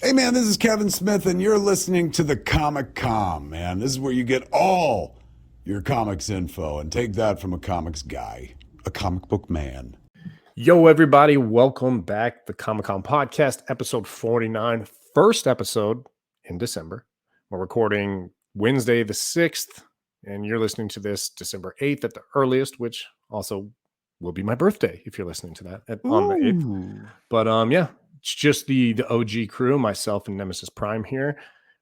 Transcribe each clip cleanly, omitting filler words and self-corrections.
Hey man, this is Kevin Smith, and you're listening to the Comic Com, man. This is where you get all your comics info, and take that from a comics guy, a comic book man. Yo, everybody, welcome back. The Comic-Con Podcast, episode 49, first episode in December. We're recording Wednesday the 6th, and you're listening to this December 8th at the earliest, which also will be my birthday if you're listening to that on the 8th. But yeah, it's just the OG crew, myself and Nemesis Prime here,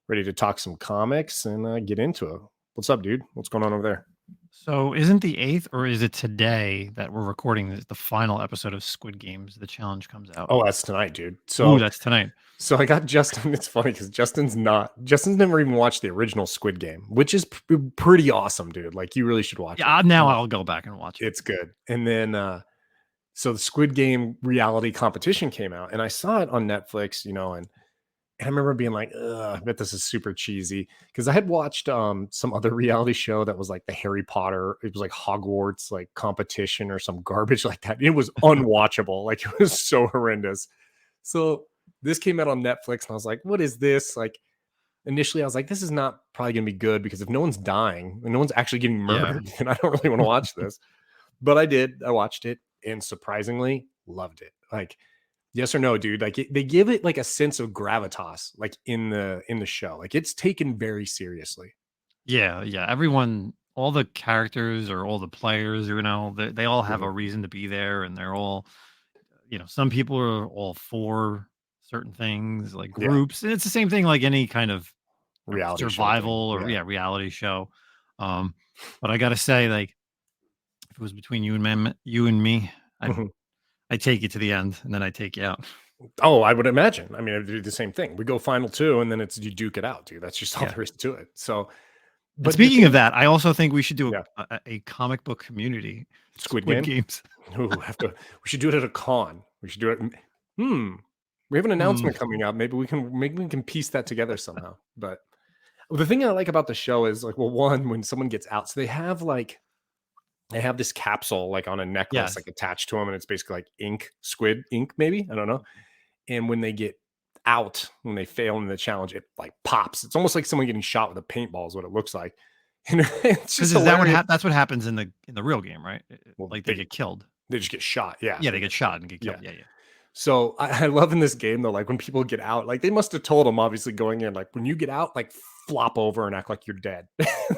ready to talk some comics and get into it. What's up, dude? What's going on over there? So isn't the 8th, or is it today that we're recording the final episode of Squid Games? The challenge comes out. Oh, that's tonight, dude. So that's tonight. So I got Justin. It's funny because Justin's never even watched the original Squid Game, which is pretty awesome, dude. Like, you really should watch it. Now I'll go back and watch it. It's good. And then so the Squid Game reality competition came out, and I saw it on Netflix, and I remember being like, ugh, I bet this is super cheesy, because I had watched some other reality show that was like the Harry Potter. It was like Hogwarts, like competition or some garbage like that. It was unwatchable. Like, it was so horrendous. So this came out on Netflix, and I was like, what is this? Like, initially I was like, this is not probably going to be good, because if no one's dying and no one's actually getting murdered, then I don't really want to watch this. But I did. I watched it and surprisingly loved it. Like, yes or no, dude? Like, they give it like a sense of gravitas, like in the show. Like, it's taken very seriously. Yeah. Everyone, all the characters or all the players, they all have a reason to be there, and they're all, some people are all for certain things, like groups. And it's the same thing like any kind of reality survival reality show. But I gotta say, like, if it was between you and me, I take you to the end, and then I take you out. Oh, I would imagine. I mean, I'd do the same thing. We go final two, and then you duke it out, dude. That's just all there is to it. So, but speaking of that, I also think we should do a comic book community Squid Games. Ooh, we should do it at a con. We should do it. We have an announcement coming up. Maybe we can piece that together somehow. But the thing I like about the show is, like, well, one, when someone gets out, so they have this capsule like on a necklace, like attached to them, and it's basically like squid ink, maybe, I don't know. And when they get out, when they fail in the challenge, it like pops. It's almost like someone getting shot with a paintball is what it looks like. And it's just that's what happens in the real game, right? Well, like they get killed. They just get shot. Yeah, they get shot and get killed. Yeah. So I love in this game though, like when people get out, like they must have told them obviously going in, like, when you get out, like, flop over and act like you're dead.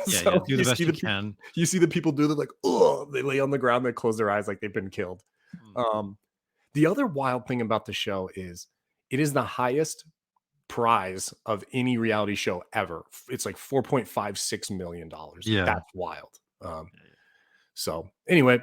So do the best you can. You see the people do that, like, oh, they lay on the ground, they close their eyes like they've been killed. The other wild thing about the show is it is the highest prize of any reality show ever. It's like $4.56 million. Yeah, that's wild. So anyway,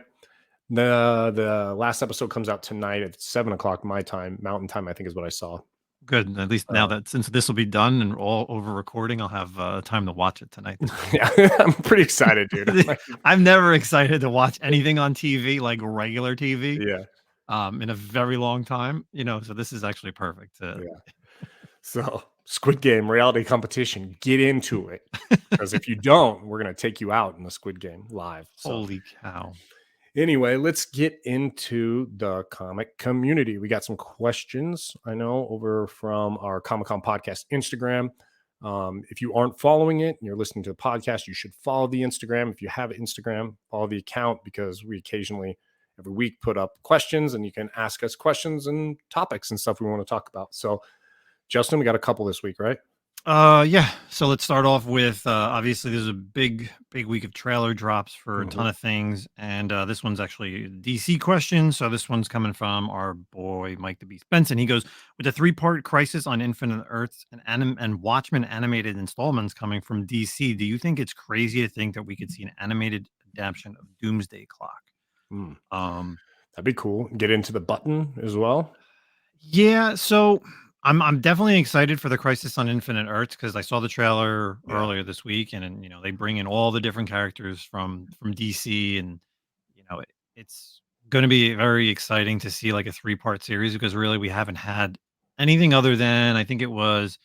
the last episode comes out tonight at 7:00 my time, Mountain Time, I think is what I saw. Good. At least now that since this will be done and all over recording, I'll have time to watch it tonight. Yeah, I'm pretty excited, dude. I'm never excited to watch anything on TV, like regular TV. Yeah. In a very long time, so this is actually perfect. So Squid Game reality competition, get into it, because if you don't, we're gonna take you out in the Squid Game live. So. Holy cow. Anyway, let's get into the comic community. We got some questions, I know, over from our Comic-Con Podcast Instagram. If you aren't following it and you're listening to the podcast, you should follow the Instagram. If you have Instagram, follow the account, because we occasionally every week put up questions, and you can ask us questions and topics and stuff we want to talk about. So, Justin, we got a couple this week, right? Yeah. So let's start off with obviously there's a big week of trailer drops for a ton of things, and this one's actually a DC question. So this one's coming from our boy Mike the Beast Benson. He goes, with the 3-part Crisis on Infinite Earths and Watchmen animated installments coming from DC, do you think it's crazy to think that we could see an animated adaptation of Doomsday Clock? That'd be cool. Get into the button as well. Yeah. So I'm definitely excited for the Crisis on Infinite Earths, because I saw the trailer earlier this week, and they bring in all the different characters from DC, and it's going to be very exciting to see like a 3-part series, because really we haven't had anything other than, I think it was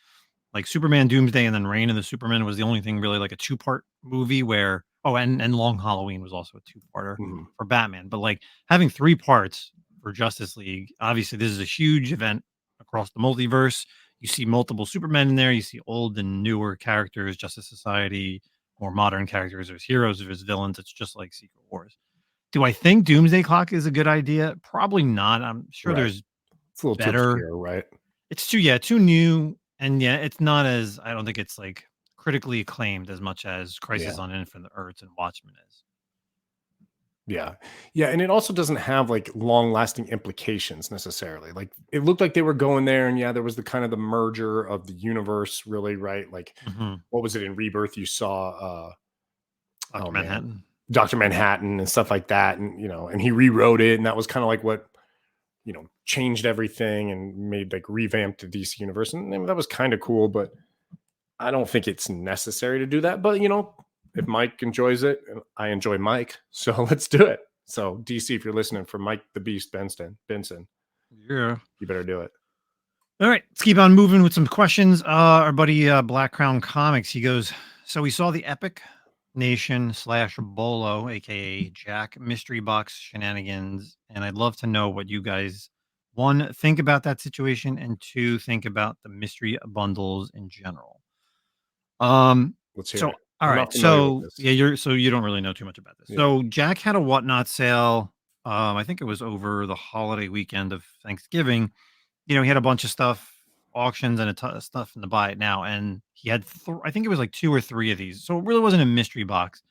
like Superman Doomsday, and then Reign of the Superman was the only thing really like a 2-part movie where and Long Halloween was also a 2-parter for Batman, but like having 3 parts for Justice League, obviously this is a huge event across the multiverse. You see multiple Supermen in there. You see old and newer characters, Justice Society, more modern characters. There's heroes, there's villains. It's just like Secret Wars. Do I think Doomsday Clock is a good idea? Probably not. I'm sure Right. there's It's a little too better. obscure, right? It's too new, and it's not as, I don't think it's like critically acclaimed as much as Crisis on Infinite Earths and Watchmen is. Yeah. Yeah. And it also doesn't have like long lasting implications necessarily. Like it looked like they were going there, and there was the kind of the merger of the universe, really, right? Like what was it in Rebirth? You saw Dr. Manhattan. Dr. Manhattan and stuff like that. And and he rewrote it, and that was kind of like what changed everything and made like revamped the DC universe. And that was kind of cool, but I don't think it's necessary to do that. But if Mike enjoys it, I enjoy Mike, so let's do it. So DC, if you're listening, for Mike the Beast Benson, yeah, you better do it. All right, let's keep on moving with some questions. Our buddy Black Crown Comics, he goes, so we saw the Epic Nation / Bolo, aka Jack, mystery box shenanigans, and I'd love to know what you guys, one, think about that situation, and two, think about the mystery bundles in general. Let's hear it. All right, so you don't really know too much about this. Yeah. So Jack had a whatnot sale. I think it was over the holiday weekend of Thanksgiving. He had a bunch of stuff, auctions, and a ton of stuff in the buy it now. And he had, I think it was like 2 or 3 of these. So it really wasn't a mystery box,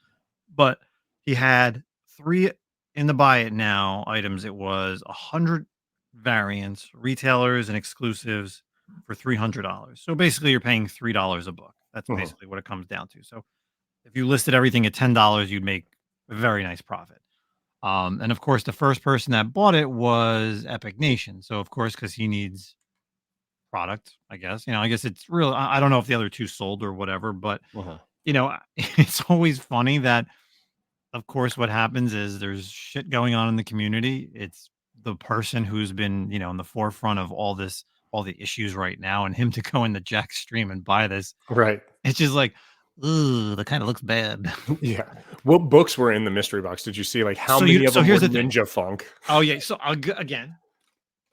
but he had 3 in the buy it now items. It was 100 variants, retailers, and exclusives for $300. So basically, you're paying $3 a book. That's basically what it comes down to. So if you listed everything at $10, you'd make a very nice profit. And of course, the first person that bought it was Epic Nation. So of course, because he needs product, I guess. I guess it's real. I don't know if the other 2 sold or whatever, but it's always funny that, of course, what happens is there's shit going on in the community. It's the person who's been, in the forefront of all the issues right now, and him to go into Jack's stream and buy this. Right. It's just like, ooh, that kind of looks bad. Yeah. What books were in the mystery box? Did you see how many of them were Ninja Funk? Oh, yeah. So again,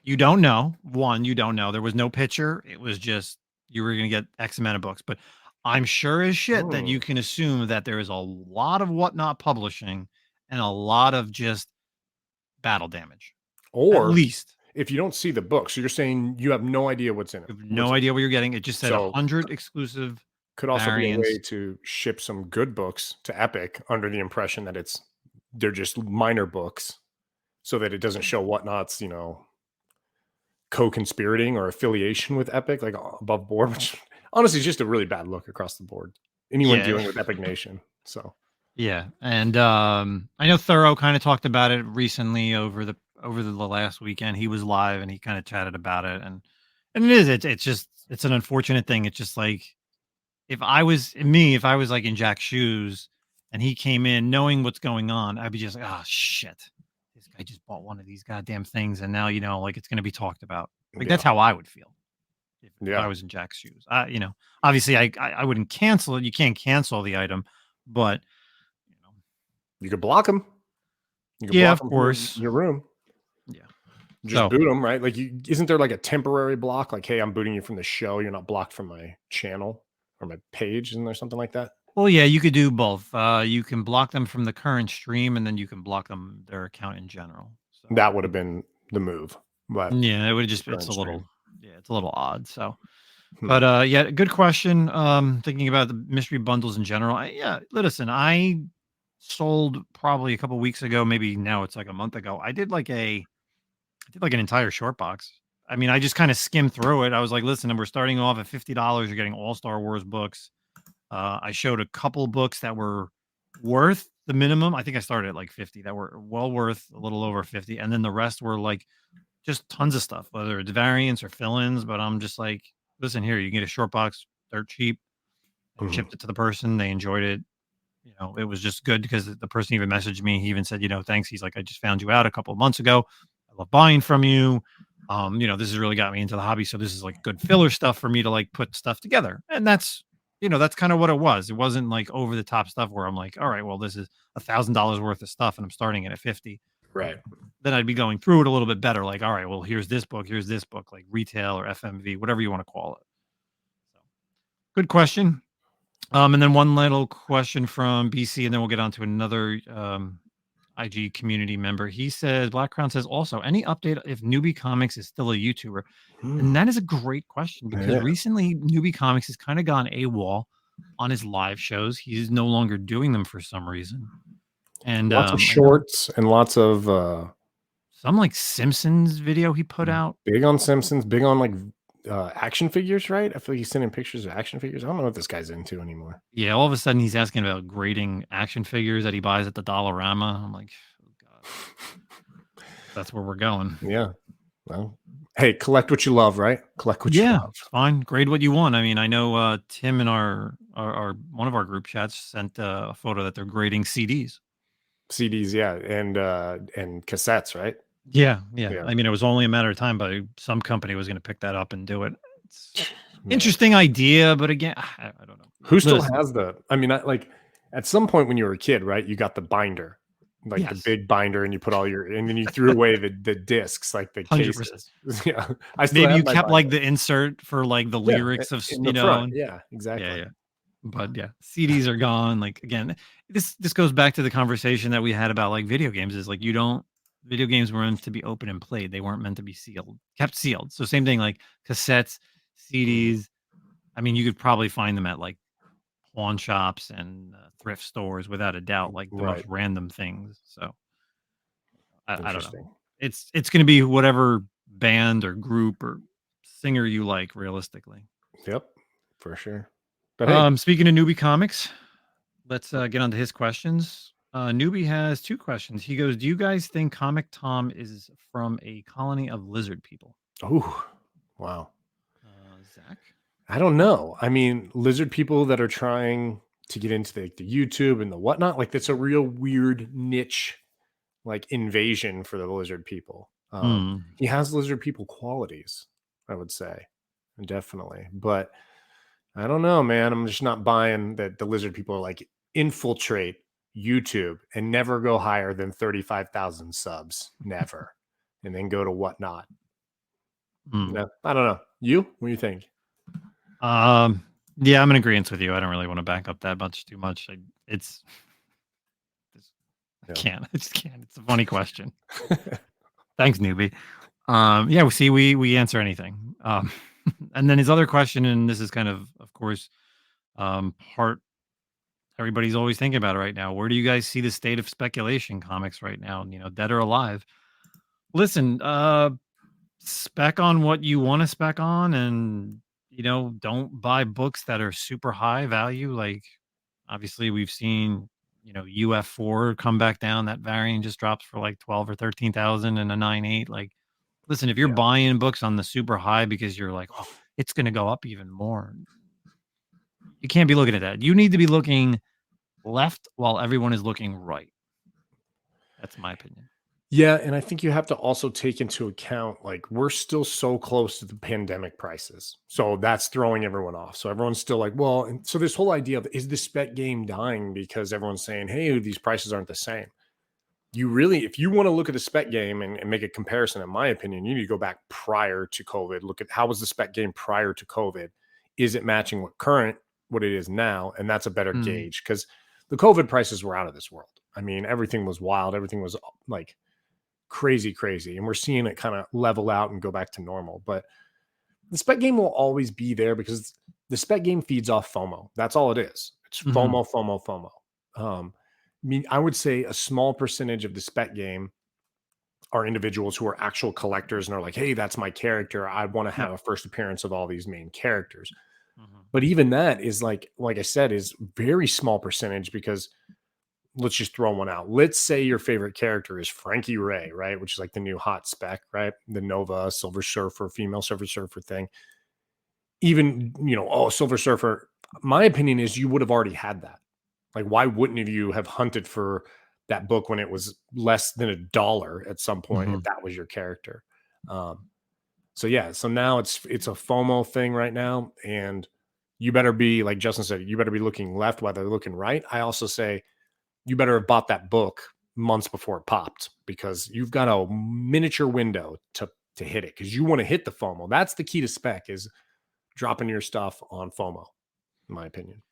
you don't know. One, you don't know. There was no picture. It was just, you were going to get X amount of books. But I'm sure as shit that you can assume that there is a lot of whatnot publishing and a lot of just battle damage. Or at least. If you don't see the book, so you're saying you have no idea what's in it. You have no idea what you're getting. It just said 100 exclusive. Could also variants. be a way to ship some good books to Epic under the impression that they're just minor books, so that it doesn't show whatnot's co-conspirating or affiliation with Epic like above board, which honestly is just a really bad look across the board. Anyone dealing with Epic Nation. So yeah, and I know Thorough kind of talked about it recently over the last weekend. He was live and he kind of chatted about it, and it's an unfortunate thing. It's just like, if I was like in Jack's shoes and he came in knowing what's going on, I'd be just like, oh shit, this guy just bought one of these goddamn things, and now like it's going to be talked about. Like that's how I would feel if I was in Jack's shoes. Obviously I wouldn't cancel it. You can't cancel the item, but you could block them. Of course, your room. Yeah. Just boot them, right? Like, isn't there like a temporary block? Like, hey, I'm booting you from the show. You're not blocked from my channel or my page. Isn't there something like that? Well, yeah, you could do both. You can block them from the current stream, and then you can block their account in general. So that would have been the move. But yeah, it would just, it's a little odd. So, but yeah, good question. Thinking about the mystery bundles in general. Listen, I sold probably a couple weeks ago, maybe now it's like a month ago. I did like an entire short box. I mean, I just kind of skimmed through it. I was like, listen, we're starting off at $50. You're getting all Star Wars books. I showed a couple books that were worth the minimum. I think I started at like 50 that were well worth a little over 50. And then the rest were like just tons of stuff, whether it's variants or fill-ins. But I'm just like, listen, here, you can get a short box. They're cheap. Shipped it to the person. They enjoyed it. It was just good because the person even messaged me. He even said, thanks. He's like, I just found you out a couple of months ago. I love buying from you. This has really got me into the hobby. So this is like good filler stuff for me to like put stuff together. And that's kind of what it was. It wasn't like over the top stuff where I'm like, all right, well, this is $1,000 worth of stuff and I'm starting it at 50. Right. then I'd be going through it a little bit better. Like, all right, well, here's this book, like retail or FMV, whatever you want to call it. So, good question. And then one little question from BC, and then we'll get on to another IG community member. He says, Black Crown says, also, any update if Newbie Comics is still a YouTuber? And that is a great question because recently Newbie Comics has kind of gone AWOL on his live shows. He's no longer doing them for some reason. And lots of shorts and lots of some like Simpsons video he put out. Big on Simpsons, big on like action figures, right? I feel like he's sending pictures of action figures. I don't know what this guy's into anymore. Yeah, all of a sudden he's asking about grading action figures that he buys at the Dollarama. I'm like, oh God. That's where we're going. Yeah. Well, hey, collect what you love, right? Collect what you love. Fine. Grade what you want. I mean, I know Tim in our one of our group chats sent a photo that they're grading CDs. CDs, yeah, and cassettes, right? Yeah. I mean, it was only a matter of time, but some company was going to pick that up and do it. It's interesting idea, but again, I don't know. Who still has the? I mean, like at some point when you were a kid, right? You got the binder, like the big binder, and you put all your, and then you threw away the discs, like the 100%. Cases. Yeah, maybe you kept like the insert for like the lyrics of front. Yeah, exactly. Yeah. But yeah, CDs are gone. Like again, this goes back to the conversation that we had about like video games. Is like video games were meant to be open and played. They weren't meant to be kept sealed. So same thing like cassettes, CDs. I mean, you could probably find them at like pawn shops and thrift stores without a doubt, like the most random things. So I don't know. It's going to be whatever band or group or singer you like, realistically. Yep, for sure. But hey. Speaking of Newbie Comics, let's get on to his questions. Newbie has 2 questions. He goes, do you guys think Comic Tom is from a colony of lizard people? Oh, wow. Zach? I don't know. I mean, lizard people that are trying to get into the YouTube and the whatnot, like that's a real weird niche, like invasion for the lizard people. He has lizard people qualities, I would say, definitely. But I don't know, man. I'm just not buying that the lizard people are like infiltrate YouTube and never go higher than 35,000 subs, never, and then go to whatnot. No, I don't know. You? What do you think? Yeah, I'm in agreement with you. I don't really want to back up that too much. I can't. I just can't. It's a funny question. Thanks, Newbie. Yeah, we answer anything. And then his other question, and this is kind of course, part everybody's always thinking about it right now. Where do you guys see the state of speculation comics right now? You know, dead or alive? Listen, spec on what you want to spec on, and don't buy books that are super high value. Like, obviously, we've seen UF4 come back down. That variant just drops for like 12 or 13,000 and a 9.8. Like, listen, if you're buying books on the super high because you're like, oh, it's going to go up even more, you can't be looking at that. You need to be looking left while everyone is looking right. That's my opinion. Yeah, and I think you have to also take into account, like, we're still so close to the pandemic prices. So that's throwing everyone off. So everyone's still like, well, and so this whole idea of, is the spec game dying because everyone's saying, hey, these prices aren't the same. You really, if you want to look at the spec game and make a comparison, in my opinion, you need to go back prior to COVID. Look at how was the spec game prior to COVID? Is it matching what it is now? And that's a better gauge, because the COVID prices were out of this world. I mean, everything was wild. Everything was like crazy. And we're seeing it kind of level out and go back to normal. But the spec game will always be there because the spec game feeds off FOMO. That's all it is. It's FOMO. I mean, I would say a small percentage of the spec game are individuals who are actual collectors and are like, hey, that's my character. I want to have a first appearance of all these main characters. But even that is like I said, is very small percentage, because let's just throw one out. Let's say your favorite character is Frankie Ray, right? Which is like the new hot spec, right? The Nova Silver Surfer, female Silver Surfer thing. Even, Silver Surfer, my opinion is you would have already had that. Like, why wouldn't you have hunted for that book when it was less than $1 at some point if that was your character? So now it's a FOMO thing right now, and you better be, like Justin said, you better be looking left while they're looking right. I also say you better have bought that book months before it popped, because you've got a miniature window to hit it, because you want to hit the FOMO. That's the key to spec, is dropping your stuff on FOMO, in my opinion.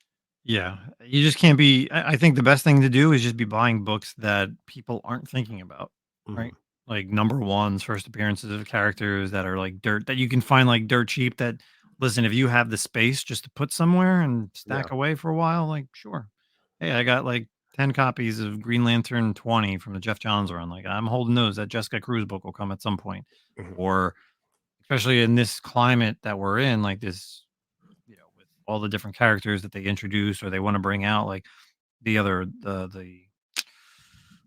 Yeah, you just can't be. I think the best thing to do is just be buying books that people aren't thinking about, right? Mhm. Like number ones, first appearances of characters that are like dirt that you can find like dirt cheap. That listen, if you have the space just to put somewhere and Yeah. stack away for a while, like sure. Hey, I got like 10 copies of Green Lantern 20 from the Jeff Johns run. Like I'm holding those. That Jessica Cruz book will come at some point, Mhm. or especially in this climate that we're in, like this, with all the different characters that they introduce or they want to bring out, like the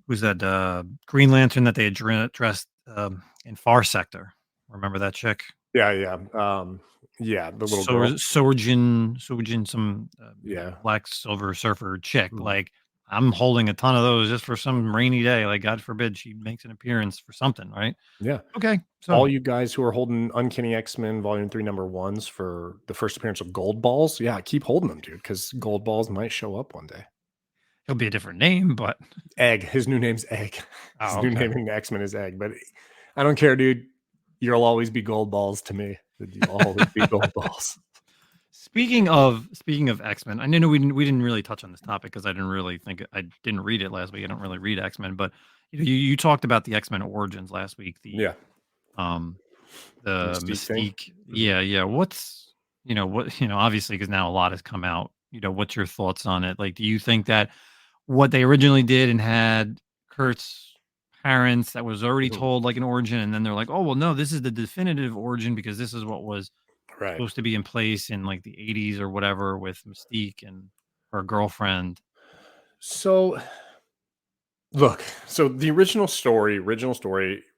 who's that Green Lantern that they dressed in Far Sector. Remember that chick? Yeah, yeah. Yeah, the little girl. Sojin, some Yeah. black silver surfer chick. Mhm. Like I'm holding a ton of those just for some rainy day. Like God forbid she makes an appearance for something, right? Yeah. Okay, so All you guys who are holding Uncanny X-Men Volume 3 number ones for the first appearance of Gold Balls, yeah, keep holding them, dude, because Gold Balls might show up one day. it'll be a different name, but Egg. His new name's Egg. His oh, new okay. name in X-Men is Egg, but I don't care, dude. You'll always be Gold Balls to me. You'll always be Gold Balls. Speaking of X-Men, I know we didn't really touch on this topic because I didn't read it last week. I don't really read X-Men, but you talked about the X-Men origins last week. Yeah. Um The the Mystique thing. Mystique. Yeah. Obviously because now a lot has come out. What's your thoughts on it? Like, do you think that what they originally did and had Kurt's parents that was already Mhm. told like an origin, and then they're like, oh well, no, this is the definitive origin because this is what was Right. supposed to be in place in like the 80s or whatever with Mystique and her girlfriend. So look, so the original story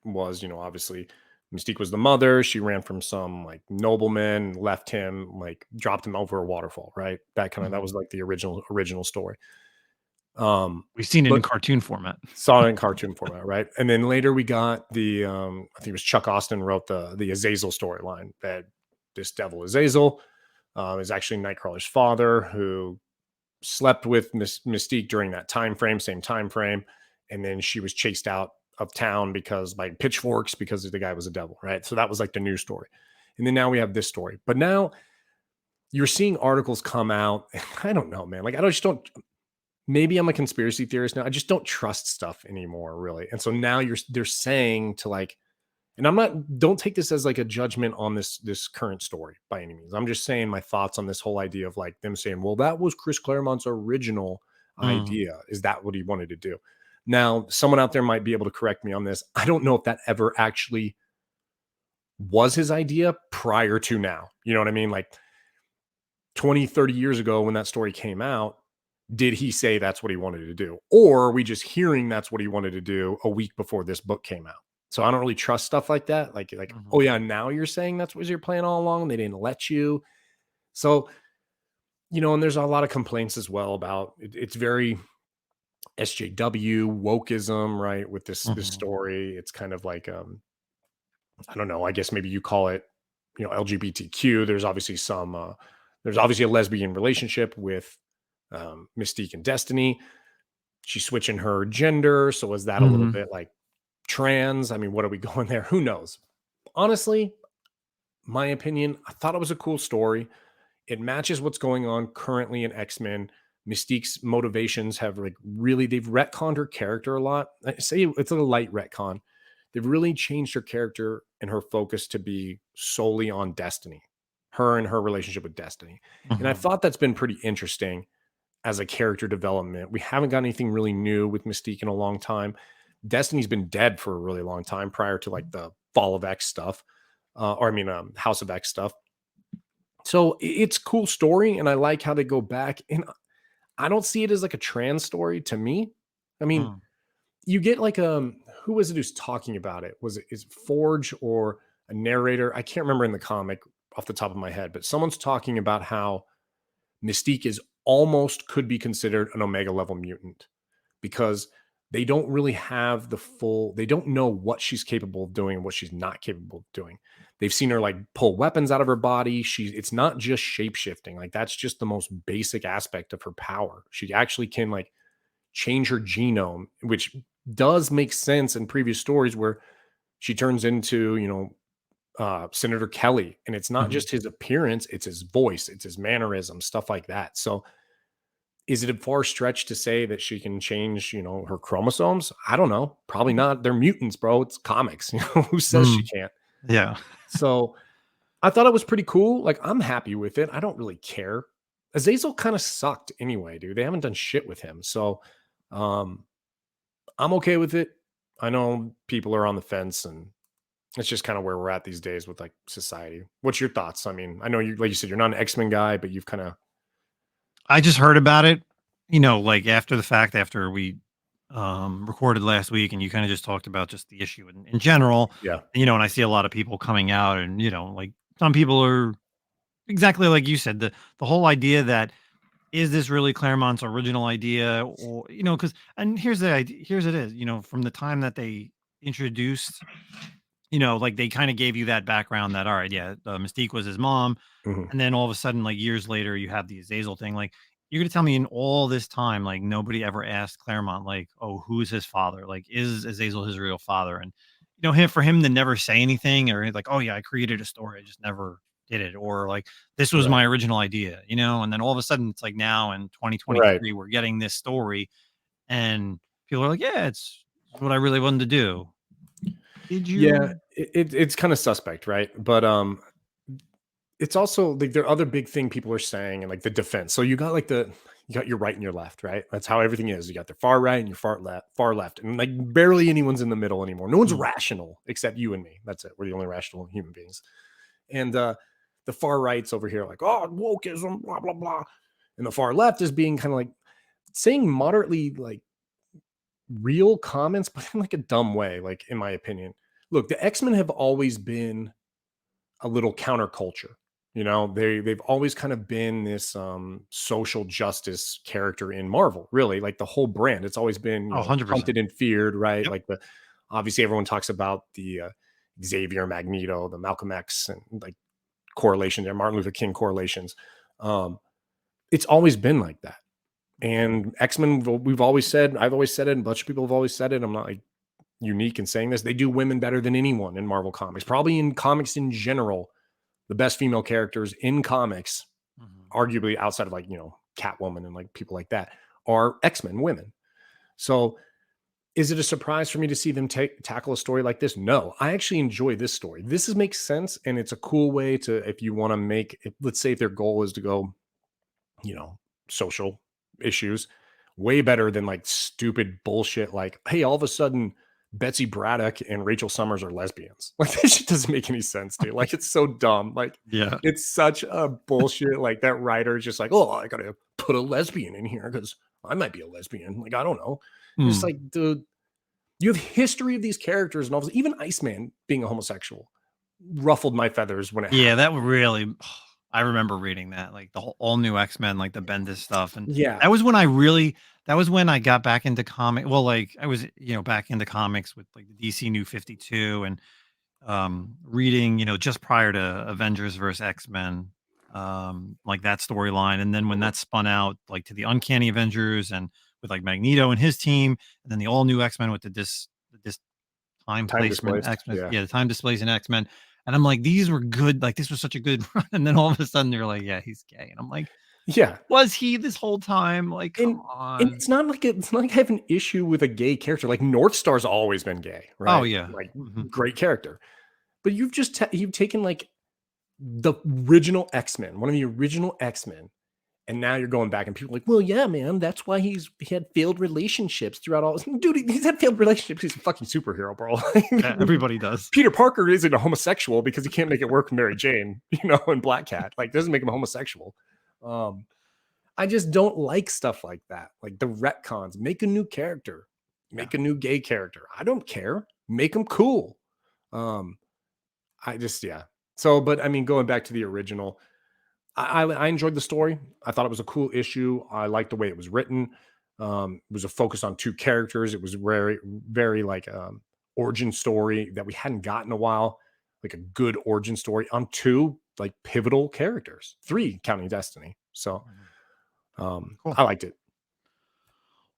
was, obviously Mystique was the mother. She ran from some like nobleman, left him, like dropped him over a waterfall, right? That was Mhm. like the original story. Um, We've seen it in but cartoon format. saw it in cartoon format, right? And then later we got the I think it was Chuck Austin wrote the Azazel storyline, that this devil Azazel is actually Nightcrawler's father, who slept with Mystique during that same time frame, and then she was chased out of town because by pitchforks because the guy was a devil, right? So that was like the news story, and then now we have this story. But now you're seeing articles come out. I don't know, man. Like just don't. Maybe I'm a conspiracy theorist now. I just don't trust stuff anymore, really. And so now they're saying to like, and I'm not. Don't take this as like a judgment on this current story by any means. I'm just saying my thoughts on this whole idea of like them saying, well, that was Chris Claremont's original Mhm. idea. Is that what he wanted to do? Now, someone out there might be able to correct me on this. I don't know if that ever actually was his idea prior to now. You know what I mean? Like 20, 30 years ago when that story came out, did he say that's what he wanted to do? Or are we just hearing that's what he wanted to do a week before this book came out? So I don't really trust stuff like that. Like, oh Mhm. yeah, now you're saying that's what your plan all along, and they didn't let you. So, and there's a lot of complaints as well about it's very SJW wokeism, right? With this Mhm. story. It's kind of like I don't know, I guess maybe you call it, LGBTQ. There's obviously a lesbian relationship with Mystique and Destiny. She's switching her gender. So is that a little Mhm. bit like trans? I mean, what are we going there? Who knows? Honestly, my opinion, I thought it was a cool story. It matches what's going on currently in X-Men. Mystique's motivations have they've retconned her character a lot. I say it's a light retcon. They've really changed her character and her focus to be solely on Destiny, her and her relationship with Destiny. And I Mhm. thought that's been pretty interesting as a character development. We haven't got anything really new with Mystique in a long time. Destiny's been dead for a really long time prior to like the Fall of X stuff, or I mean, House of X stuff. So it's cool story, and I like how they go back. And I don't see it as like a trans story to me. I mean, Mhm. you get like who was it who's talking about it? Was it is it Forge or a narrator? I can't remember in the comic off the top of my head, but someone's talking about how Mystique is almost could be considered an Omega level mutant because they don't really have they don't know what she's capable of doing and what she's not capable of doing. They've seen her like pull weapons out of her body. It's not just shape shifting. Like that's just the most basic aspect of her power. She actually can like change her genome, which does make sense in previous stories where she turns into, Senator Kelly, and it's not Mhm. just his appearance, it's his voice, it's his mannerisms, stuff like that. So is it a far stretch to say that she can change, her chromosomes? I don't know. Probably not. They're mutants, bro. It's comics. Who says she Mm, can't? yeah. So I thought it was pretty cool. Like, I'm happy with it. I don't really care. Azazel kind of sucked anyway, dude. They haven't done shit with him. So um I'm okay with it. I know people are on the fence, and it's just kind of where we're at these days with like society. What's your thoughts? I mean, I know you, like you said, you're not an X-Men guy, but you've kind of, I just heard about it, like after the fact, after we recorded last week, and you kind of just talked about just the issue in general, yeah. and I see a lot of people coming out, and like some people are exactly like you said, the whole idea that is this really Claremont's original idea, or because, and here's the idea, here's it is, from the time that they introduced, like they kind of gave you that background that, all right, yeah, Mystique was his mom. Mhm. And then all of a sudden, like years later, you have the Azazel thing. Like, you're gonna tell me in all this time, like nobody ever asked Claremont, like, oh, who's his father? Like, is Azazel his real father? And him, for him to never say anything, or like, oh yeah, I created a story, I just never did it, or like this was Right. my original idea, and then all of a sudden it's like now in Right. 2023 we're getting this story, and people are like, yeah, it's what I really wanted to do. Did Yeah, you? it's kind of suspect, right? But it's also like there are other big thing people are saying, and like the defense. So you got your right and your left, right? That's how everything is. You got the far right and your far left, and like barely anyone's in the middle anymore. No one's Mm. rational except you and me. That's it. We're the only rational human beings. And the far right's over here like, oh, wokeism, blah blah blah, and the far left is being kind of like saying moderately like real comments, but in like a dumb way, like in my opinion. Look, the X-Men have always been a little counterculture. They've always kind of been this social justice character in Marvel, really, like the whole brand. It's always been, Oh, 100%. hunted and feared, right? Yep. Like the obviously everyone talks about the Xavier Magneto, the Malcolm X, and like correlation there, Martin Luther King correlations. Um, it's always been like that. And X-Men, we've always said, I've always said it, and a bunch of people have always said it. I'm not like unique in saying this. They do women better than anyone in Marvel Comics, probably in comics in general. The best female characters in comics, Mhm. arguably outside of like, Catwoman and like people like that, are X-Men women. So is it a surprise for me to see them tackle a story like this? No, I actually enjoy this story. Makes sense. And it's a cool way to, if you want to let's say if their goal is to go, you know, social issues, way better than like stupid bullshit like, hey, all of a sudden Betsy Braddock and Rachel Summers are lesbians. Like that shit doesn't make any sense, dude. Like it's so dumb. Like Yeah. it's such a bullshit. Like that writer is just like, oh, I gotta put a lesbian in here because I might be a lesbian. Like, I don't know. It's Mm. like, dude, you have history of these characters and all this. Even Iceman being a homosexual ruffled my feathers when it Yeah, happened. that would really I remember reading that, like the whole all new X-Men, like the Bendis stuff. And Yeah. that was when I got back into comic. Well, like I was, back into comics with like the DC New 52, and reading, just prior to Avengers versus X-Men, like that storyline. And then when Mhm. that spun out like to the Uncanny Avengers, and with like Magneto and his team, and then the all new X-Men with the time Time placement displaced. X-Men, Yeah. yeah, the time displacement X-Men. And I'm like, these were good. Like, this was such a good run. And then all of a sudden they're like, yeah, he's gay. And I'm like, Yeah. was he this whole time? Like, come And on. it's not like I have an issue with a gay character. Like North Star's always been gay, Oh right? yeah. Like Mhm. great character. But you've taken like the original X-Men, one of the original X-Men, and now you're going back and people are like, well, yeah, man, that's why he had failed relationships throughout all this. Dude, he's had failed relationships. He's a fucking superhero, bro. Yeah, everybody does. Peter Parker isn't a homosexual because he can't make it work with Mary Jane, and Black Cat. Like, doesn't make him a homosexual. Um, I just don't like stuff like that. Like the retcons, make a new character, Yeah. make a new gay character. I don't care. Make them cool. Um, yeah. So, but I mean, going back to the original, I enjoyed the story. I thought it was a cool issue. I liked the way it was written. It was a focus on two characters. It was very, very like origin story that we hadn't gotten in a while, like a good origin story on two like pivotal characters, three counting Destiny. So Mhm. Cool. I liked it.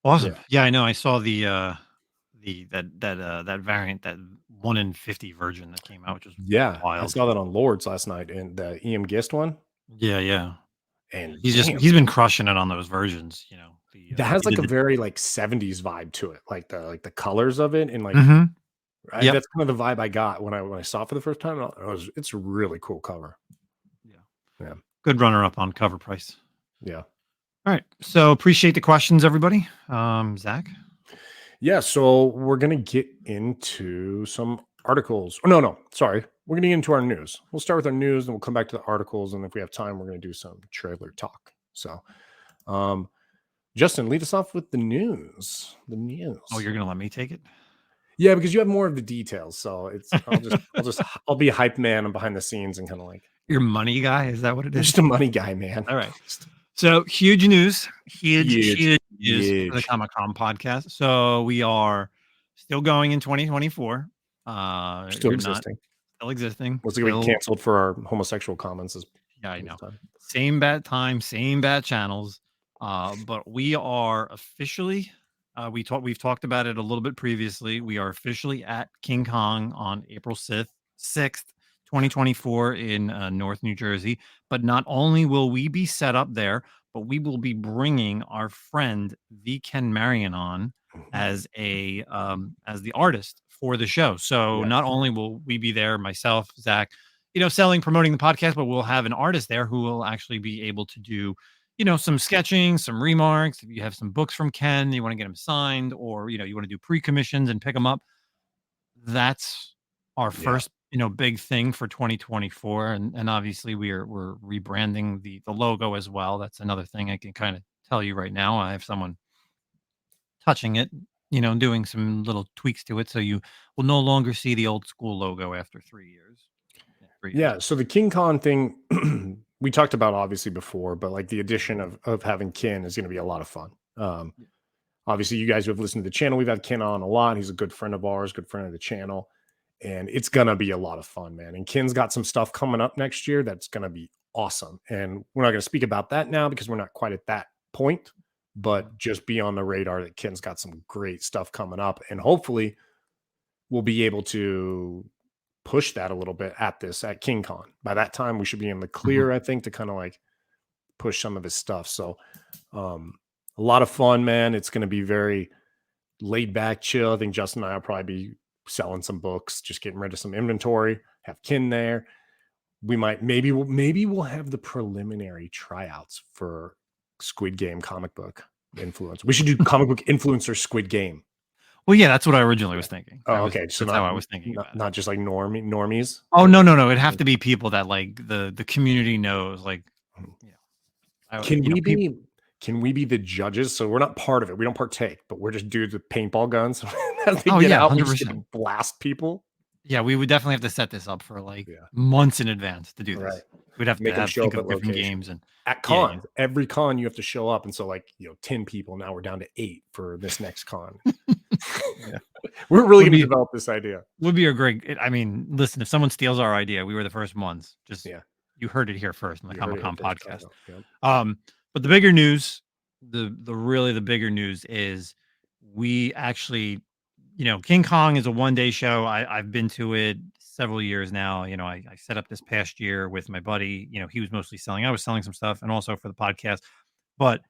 Awesome. Yeah. Yeah, I know. I saw the that variant, that 1 in 50 version that came out, which was Yeah, I wild. saw that on Lords last night, and the EM Gist one, Yeah. and He's damn, been crushing it on those versions. that has He like did a the very like 70s vibe to it, like the colors of it, and like Mhm. Yep. that's kind of the vibe I got when I saw it for the first time. It's a really cool cover. Yeah. Yeah, Good runner up on cover price. yeah. All right. So appreciate the questions, everybody. Zach. Yeah, so we're gonna get into some articles. Oh, no, sorry. We're gonna get into our news. We'll start with our news, and we'll come back to the articles. And if we have time, we're gonna do some trailer talk. So, um, Justin, lead us off with the news. The news. Oh, you're gonna let me take it? Yeah, because you have more of the details. So I'll be a hype man. I'm behind the scenes and kind of like Your money guy? Is that what it I'm is? just a money guy, man. All right. So huge news. Huge news for the Huge. Comic-Con podcast. So we are still going in 2024. Still You're not existing. still existing. Was gonna be Still, canceled for our homosexual comments yeah, I this know. time. Same bad time, same bad channels. But we are officially we've talked about it a little bit previously. We are officially at King Kong on April 6th, 2024 in North New Jersey. But not only will we be set up there, but we will be bringing our friend V. Ken Marion on as the artist for the show. So Yes. not only will we be there, myself, Zach, promoting the podcast, but we'll have an artist there who will actually be able to do, some sketching, some remarks. If you have some books from Ken, you want to get them signed, or, you want to do pre-commissions and pick them up. That's our first, big thing for 2024. And obviously we're rebranding the logo as well. That's another thing I can kind of tell you right now. I have someone touching it, doing some little tweaks to it. So you will no longer see the old school logo after 3 years. Yeah, so the King Kong thing we talked about obviously before, but like the addition of having Ken is going to be a lot of fun. Obviously, you guys who have listened to the channel, we've had Ken on a lot. He's a good friend of ours, good friend of the channel, and it's gonna be a lot of fun, man. And Ken's got some stuff coming up next year that's gonna be awesome. And we're not gonna speak about that now because we're not quite at that point, but just be on the radar that Ken's got some great stuff coming up, and hopefully we'll be able to push that a little bit at King Kong. By that time, we should be in the clear, I think, to kind of like push some of his stuff. So a lot of fun, man. It's going to be very laid back, chill. I think Justin and I will probably be selling some books, just getting rid of some inventory, have Ken there. We might, maybe we'll have the preliminary tryouts for Squid Game comic book influence. We should do comic book influencer Squid Game. Well, yeah, that's what I originally was thinking. Oh, okay. So that's how I was thinking about it. Not just like normies. Oh, no. It'd have to be people that like the community knows. Like, Can we be the judges? So we're not part of it. We don't partake, but we're just dudes with paintball guns. As they get out, 100%. Blast people. Yeah, we would definitely have to set this up for months in advance to do this. Right. We'd have Make to them show think up of at different location. games. And at cons, every con you have to show up. And so 10 people, now we're down to 8 for this next con. We're really going to develop this idea. Would be a great, listen, if someone steals our idea, we were the first ones. You heard it here first on the Comic-Con podcast. But the bigger news, the bigger news is we actually, King Kong is a one-day show. I've been to it several years now. I set up this past year with my buddy. He was mostly selling. I was selling some stuff, and also for the podcast. But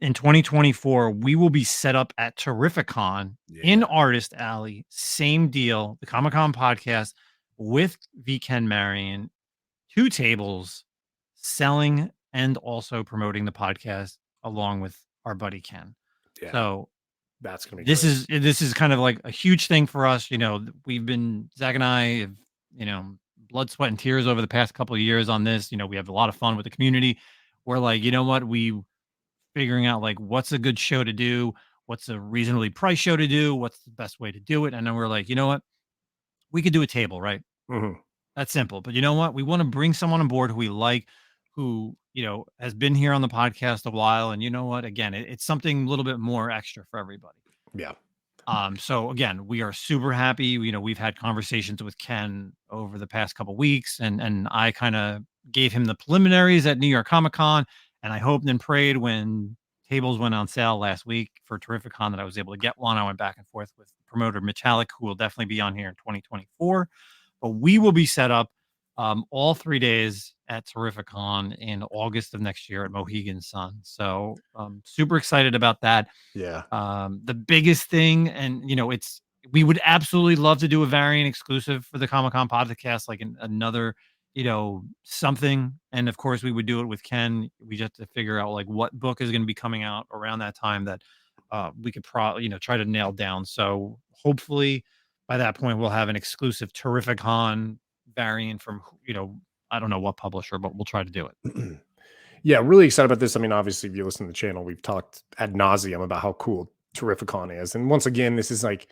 in 2024, we will be set up at Terrificon in Artist Alley. Same deal. The Comic-Con podcast with V. Ken Marion, 2 tables, selling and also promoting the podcast along with our buddy Ken. Yeah. So that's gonna be this is kind of like a huge thing for us. We've been, Zach and I have, blood, sweat, and tears over the past couple of years on this. We have a lot of fun with the community. We're like, we figuring out like what's a good show to do, what's a reasonably priced show to do, what's the best way to do it. And then we're like, we could do a table, right? Mm-hmm. That's simple. But you know what? We want to bring someone on board who we like, who, has been here on the podcast a while. And you know what? Again, it's something a little bit more extra for everybody. Yeah. So again, we are super happy. We've had conversations with Ken over the past couple of weeks, and I kind of gave him the preliminaries at New York Comic Con, and I hoped and prayed when tables went on sale last week for Terrificon that I was able to get one. I went back and forth with promoter Mitch Halleck, who will definitely be on here in 2024. But we will be set up all 3 days at Terrificon in August of next year at Mohegan Sun. So super excited about that. Yeah. The biggest thing, and we would absolutely love to do a variant exclusive for the Comic-Con podcast, like another, something. And of course we would do it with Ken. We just have to figure out like what book is going to be coming out around that time that we could probably, try to nail down. So hopefully by that point we'll have an exclusive Terrificon variant from, I don't know what publisher, but we'll try to do it. Yeah, really excited about this. I mean, obviously, if you listen to the channel, we've talked ad nauseum about how cool Terrificon is. And once again, this is like,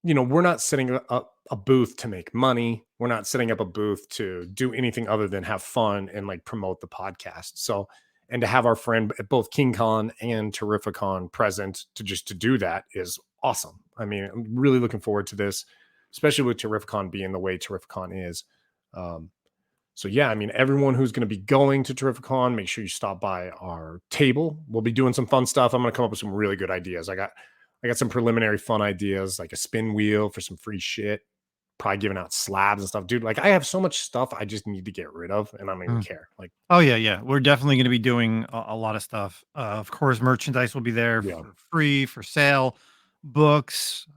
we're not setting up a booth to make money. We're not setting up a booth to do anything other than have fun and like promote the podcast. So, and to have our friend at both KingCon and Terrificon present to do that is awesome. I mean, I'm really looking forward to this, especially with Terrificon being the way Terrificon is. So yeah, I mean, everyone who's going to be going to Terrificon, make sure you stop by our table. We'll be doing some fun stuff. I'm going to come up with some really good ideas. I got some preliminary fun ideas, like a spin wheel for some free shit, probably giving out slabs and stuff. Dude, like I have so much stuff I just need to get rid of, and I don't even care. Like, oh yeah. We're definitely going to be doing a lot of stuff. Of course, merchandise will be there for free, for sale, books.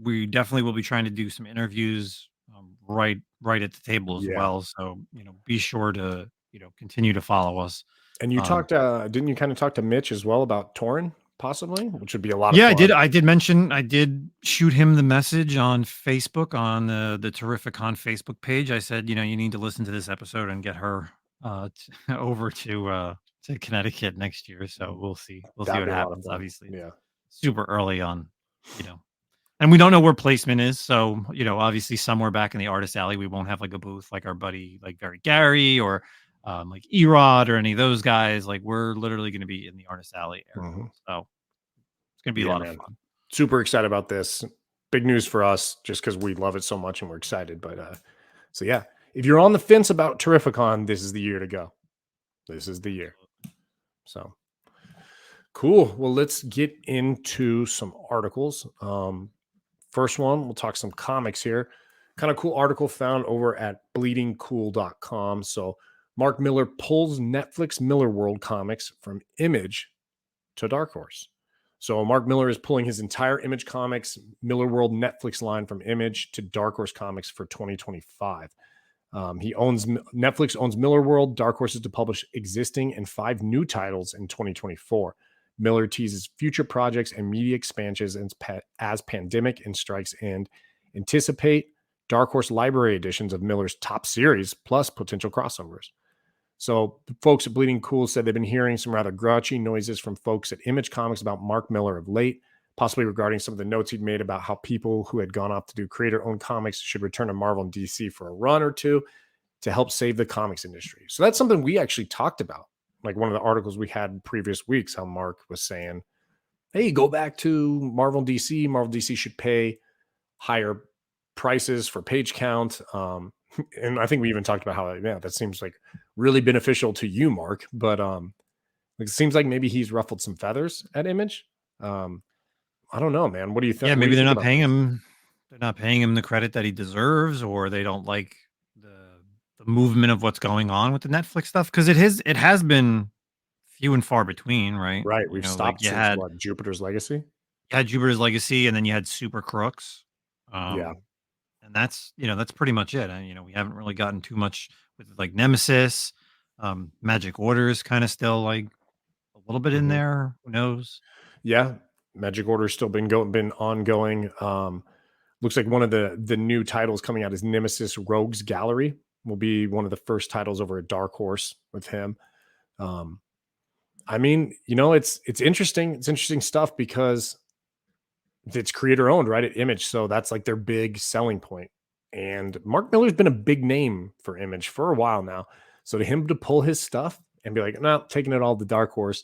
We definitely will be trying to do some interviews right at the table as well. So, be sure to, continue to follow us. And you talked, didn't you kind of talk to Mitch as well about Torin, possibly, which would be a lot of fun? I did shoot him the message on Facebook, on the Terrificon Facebook page. I said, you need to listen to this episode and get her over to Connecticut next year. So we'll see what happens. Obviously, super early on, and we don't know where placement is. So, obviously somewhere back in the artist alley, we won't have like a booth like our buddy, like Very Gary or like Erod or any of those guys. Like we're literally going to be in the artist alley area. So it's going to be a lot of fun. Super excited about this. Big news for us just because we love it so much and we're excited. But so yeah, if you're on the fence about Terrificon, this is the year to go. This is the year. So cool. Well, let's get into some articles. First one, we'll talk some comics here. Kind of cool article found over at bleedingcool.com. So Mark Millar pulls Netflix Millar World comics from Image to Dark Horse. So Mark Millar is pulling his entire Image Comics Millar World Netflix line from Image to Dark Horse Comics for 2025. Netflix owns Millar World. Dark Horse is to publish existing and 5 new titles in 2024. Millar teases future projects and media expansions as pandemic and strikes and anticipate Dark Horse library editions of Millar's top series plus potential crossovers. So folks at Bleeding Cool said they've been hearing some rather grouchy noises from folks at Image Comics about Mark Millar of late, possibly regarding some of the notes he'd made about how people who had gone off to do creator-owned comics should return to Marvel and DC for a run or two to help save the comics industry. So that's something we actually talked about. Like one of the articles we had in previous weeks, how Mark was saying, hey, go back to Marvel and DC. Marvel and DC should pay higher prices for page count. And I think we even talked about how, that seems like really beneficial to you, Mark. But it seems like maybe he's ruffled some feathers at Image. I don't know, man. What do you think? Yeah, maybe they're not paying him. They're not paying him the credit that he deserves, or they don't like the movement of what's going on with the Netflix stuff, because it has been few and far between, right? Right. We've stopped since Jupiter's Legacy. You had Jupiter's Legacy, and then you had Super Crooks. And that's pretty much it. And we haven't really gotten too much with like Nemesis. Magic Orders kind of still like a little bit in there. Who knows? Yeah, Magic Order's still been ongoing. Looks like one of the new titles coming out is Nemesis Rogues Gallery. Will be one of the first titles over at Dark Horse with him. I mean, it's interesting. It's interesting stuff because it's creator owned, right, at Image. So that's like their big selling point. And Mark Millar's been a big name for Image for a while now. So to him to pull his stuff and be like, no, taking it all to Dark Horse,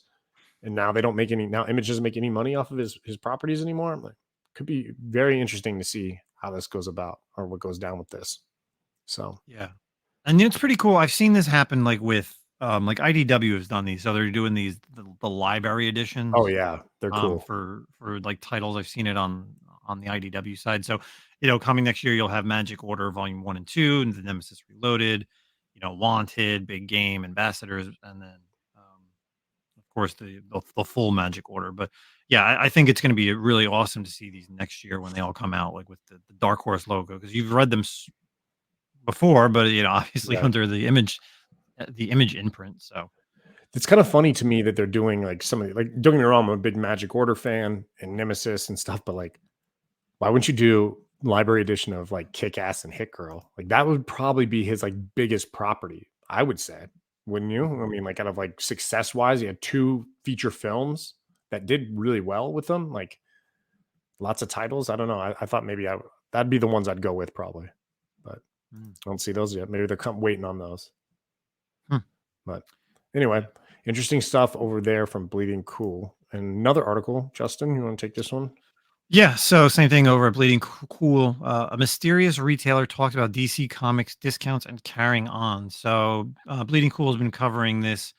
and now they don't make any. Now Image doesn't make any money off of his properties anymore. I'm like, could be very interesting to see how this goes about or what goes down with this. So yeah. And it's pretty cool. I've seen this happen like with like IDW has done these. So they're doing these the library editions. Oh yeah, they're cool. For like titles. I've seen it on the IDW side. So, coming next year, you'll have Magic Order Volume 1 and 2, and the Nemesis Reloaded, Wanted, Big Game, Ambassadors, and then of course the full Magic Order. But yeah, I think it's going to be really awesome to see these next year when they all come out, like with the Dark Horse logo, because you've read them before, but obviously under the image imprint. So it's kind of funny to me that they're doing like some of the, like, don't get me wrong, I'm a big Magic Order fan and Nemesis and stuff, but like, why wouldn't you do library edition of like Kick Ass and Hit Girl? Like that would probably be his like biggest property, I would say, wouldn't you? I mean, like kind of like success wise, he had 2 feature films that did really well with them, like lots of titles. I don't know. I thought maybe that'd be the ones I'd go with probably, but I don't see those yet. Maybe they're waiting on those. But anyway, interesting stuff over there from Bleeding Cool. And another article, Justin, you want to take this one? Yeah, so same thing over at Bleeding Cool. A mysterious retailer talked about DC Comics discounts and carrying on. So Bleeding Cool has been covering this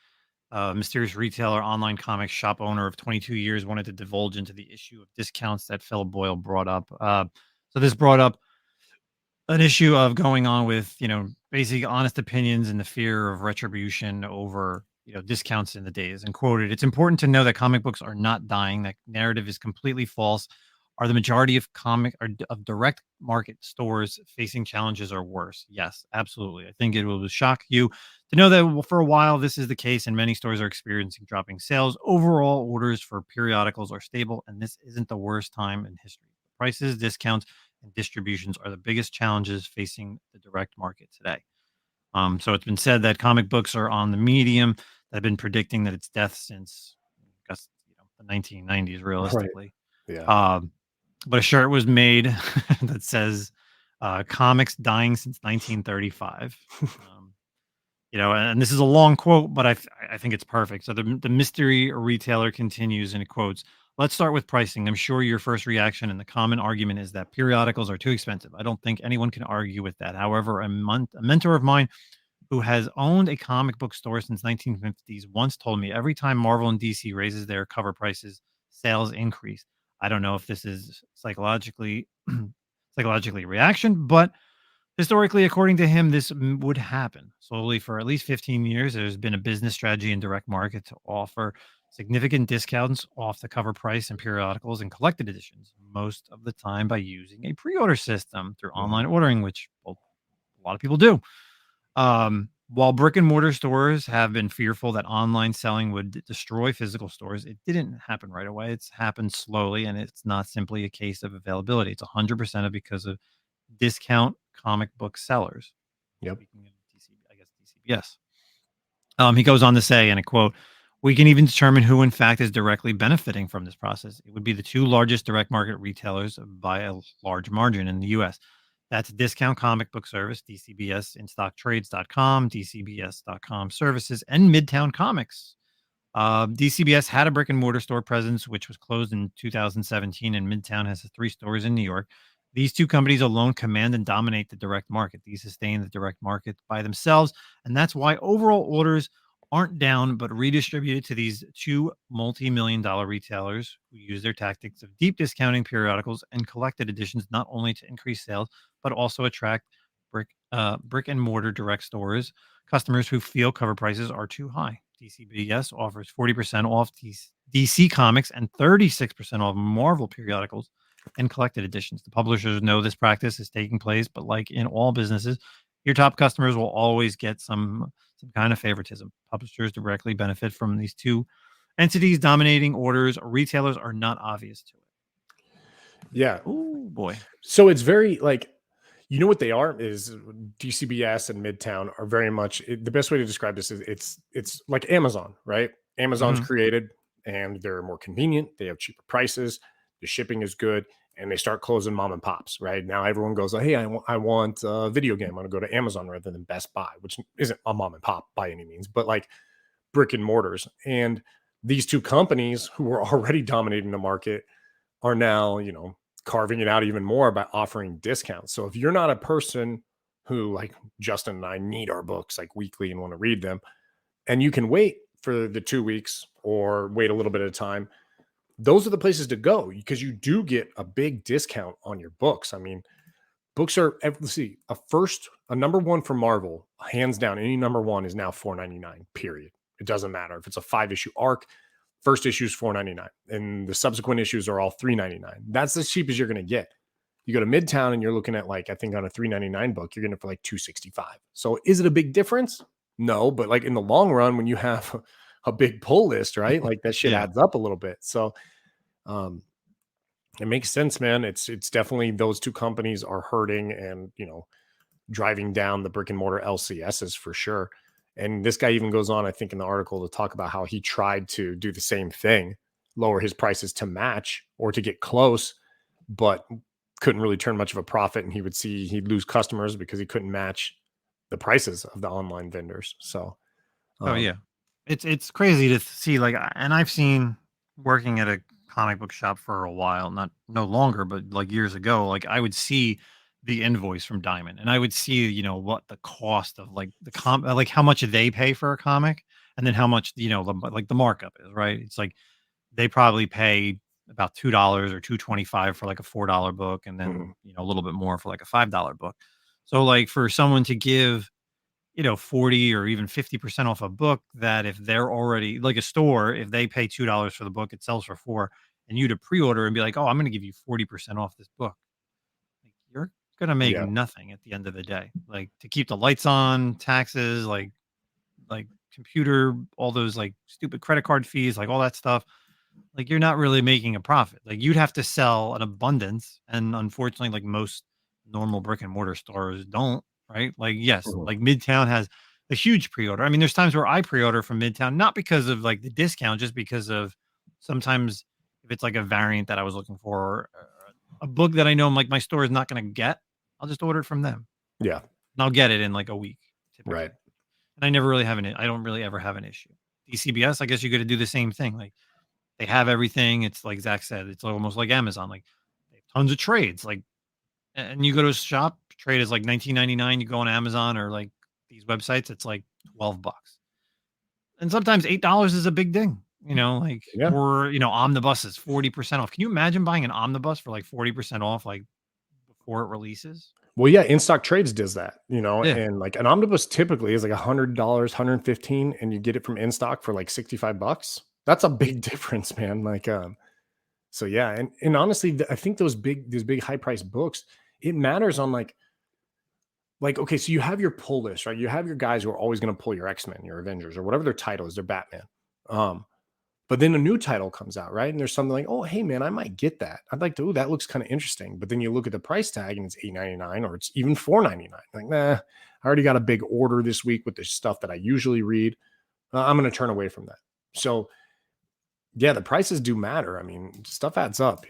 mysterious retailer, online comics shop owner of 22 years, wanted to divulge into the issue of discounts that Phil Boyle brought up. So this brought up an issue of going on with, basic honest opinions and the fear of retribution over, discounts in the days. And quoted, "It's important to know that comic books are not dying. That narrative is completely false. Are the majority of of direct market stores facing challenges or worse? Yes, absolutely. I think it will shock you to know that for a while this is the case, and many stores are experiencing dropping sales. Overall, orders for periodicals are stable, and this isn't the worst time in history. Prices, discounts, and distributions are the biggest challenges facing the direct market today." So it's been said that comic books are on the medium that have been predicting that it's death since, I guess, the 1990s, realistically. Right. Yeah. But a shirt was made that says "Comics dying since 1935." And this is a long quote, but I think it's perfect. So the mystery retailer continues, and it quotes, "Let's start with pricing. I'm sure your first reaction and the common argument is that periodicals are too expensive. I don't think anyone can argue with that. However, a mentor of mine who has owned a comic book store since 1950s once told me every time Marvel and DC raises their cover prices, sales increase. I don't know if this is psychologically reaction, but historically, according to him, this would happen. Slowly for at least 15 years, there's been a business strategy in direct market to offer significant discounts off the cover price in periodicals and collected editions, most of the time by using a pre-order system through online ordering, which a lot of people do. While brick and mortar stores have been fearful that online selling would destroy physical stores, it didn't happen right away. It's happened slowly, and it's not simply a case of availability. It's 100% because of discount comic book sellers. Yep. Speaking of DCBS. He goes on to say, in a quote, "We can even determine who in fact is directly benefiting from this process. It would be the 2 largest direct market retailers by a large margin in the US. That's Discount Comic Book Service, DCBS, InStockTrades.com, DCBS.com Services, and Midtown Comics. DCBS had a brick and mortar store presence, which was closed in 2017, and Midtown has 3 stores in New York. These 2 companies alone command and dominate the direct market. These sustain the direct market by themselves, and that's why overall orders aren't down, but redistributed to these 2 multi-million-dollar retailers who use their tactics of deep discounting periodicals and collected editions not only to increase sales, but also attract brick and mortar direct stores customers who feel cover prices are too high. DCBS offers 40% off DC Comics and 36% off Marvel periodicals and collected editions. The publishers know this practice is taking place, but like in all businesses, your top customers will always get some kind of favoritism. Publishers directly benefit from these 2 entities dominating orders. Retailers are not obvious to it." Yeah. Oh boy. So it's very like, what they are is DCBS and Midtown are very much the best way to describe this is it's like Amazon, right? Amazon's created and they're more convenient. They have cheaper prices. The shipping is good. And they start closing mom and pops, right? Now everyone goes, hey, I want a video game. I'm going to go to Amazon rather than Best Buy, which isn't a mom and pop by any means, but like brick and mortars. And these 2 companies who were already dominating the market are now, carving it out even more by offering discounts. So if you're not a person who, like Justin and I, need our books like weekly and want to read them, and you can wait for the 2 weeks or wait a little bit at a time, those are the places to go because you do get a big discount on your books. I mean, books are, let's see, a number one for Marvel, hands down, any number one is now $4.99, period. It doesn't matter if it's a 5-issue arc. First issue is $4.99, and the subsequent issues are all $3.99. That's as cheap as you're going to get. You go to Midtown and you're looking at, like, I think on a $3.99 book, you're getting it for like $2.65. So is it a big difference? No, but like in the long run, when you have a big pull list, right? Like that shit Yeah. adds up a little bit. So it makes sense, man. It's definitely those two companies are hurting and, driving down the brick and mortar LCSs for sure. And this guy even goes on, I think, in the article to talk about how he tried to do the same thing, lower his prices to match or to get close, but couldn't really turn much of a profit. And he'd lose customers because he couldn't match the prices of the online vendors. So, Oh yeah, it's crazy to see, like, and I've seen, working at a comic book shop for a while, no longer, but like years ago, like I would see the invoice from Diamond, and I would see, what the cost of like like how much they pay for a comic, and then how much, like the markup is, right? It's like they probably pay about $2 or $2.25 for like a $4 book, and then a little bit more for like a $5 book. So like for someone to give 40 or even 50% off a book, that if they're already like a store, if they pay $2 for the book, it sells for 4, and you to pre-order and be like, oh, I'm going to give you 40% off this book. Like, you're going to make yeah, nothing at the end of the day. Like, to keep the lights on, taxes, like computer, all those like stupid credit card fees, like all that stuff. Like, you're not really making a profit. Like, you'd have to sell an abundance. And unfortunately, like most normal brick and mortar stores don't, right? Like, yes, mhm, like Midtown has a huge pre-order. I mean, there's times where I pre-order from Midtown, not because of like the discount, just because of sometimes if it's like a variant that I was looking for, or a book that I know like my store is not going to get, I'll just order it from them. yeah, And I'll get it in like a week typically. right. And I don't really ever have an issue. DCBS, I guess you got to do the same thing. Like, they have everything. It's like Zach said, it's almost like Amazon. Like, they have tons of trades. Like, and you go to a shop, trade is like $19.99. You go on Amazon or like these websites, it's like $12. And sometimes $8 is a big thing, like, Yeah. or omnibuses 40% off. Can you imagine buying an omnibus for like 40% off, like before it releases? Well, yeah, In Stock Trades does that, Yeah. and like an omnibus typically is like $100, 115, and you get it from In Stock for like $65. That's a big difference, man. Like, so yeah, and honestly, I think these big high price books, it matters on like okay, so you have your pull list, right? You have your guys who are always going to pull your X-Men, your Avengers, or whatever their title is, their Batman. But then a new title comes out, right? And there's something like, oh, hey, man, I might get that. I'd like to, oh, that looks kind of interesting. But then you look at the price tag and it's $8.99 or it's even $4.99. Like, nah, I already got a big order this week with the stuff that I usually read. I'm going to turn away from that. So, yeah, the prices do matter. I mean, stuff adds up,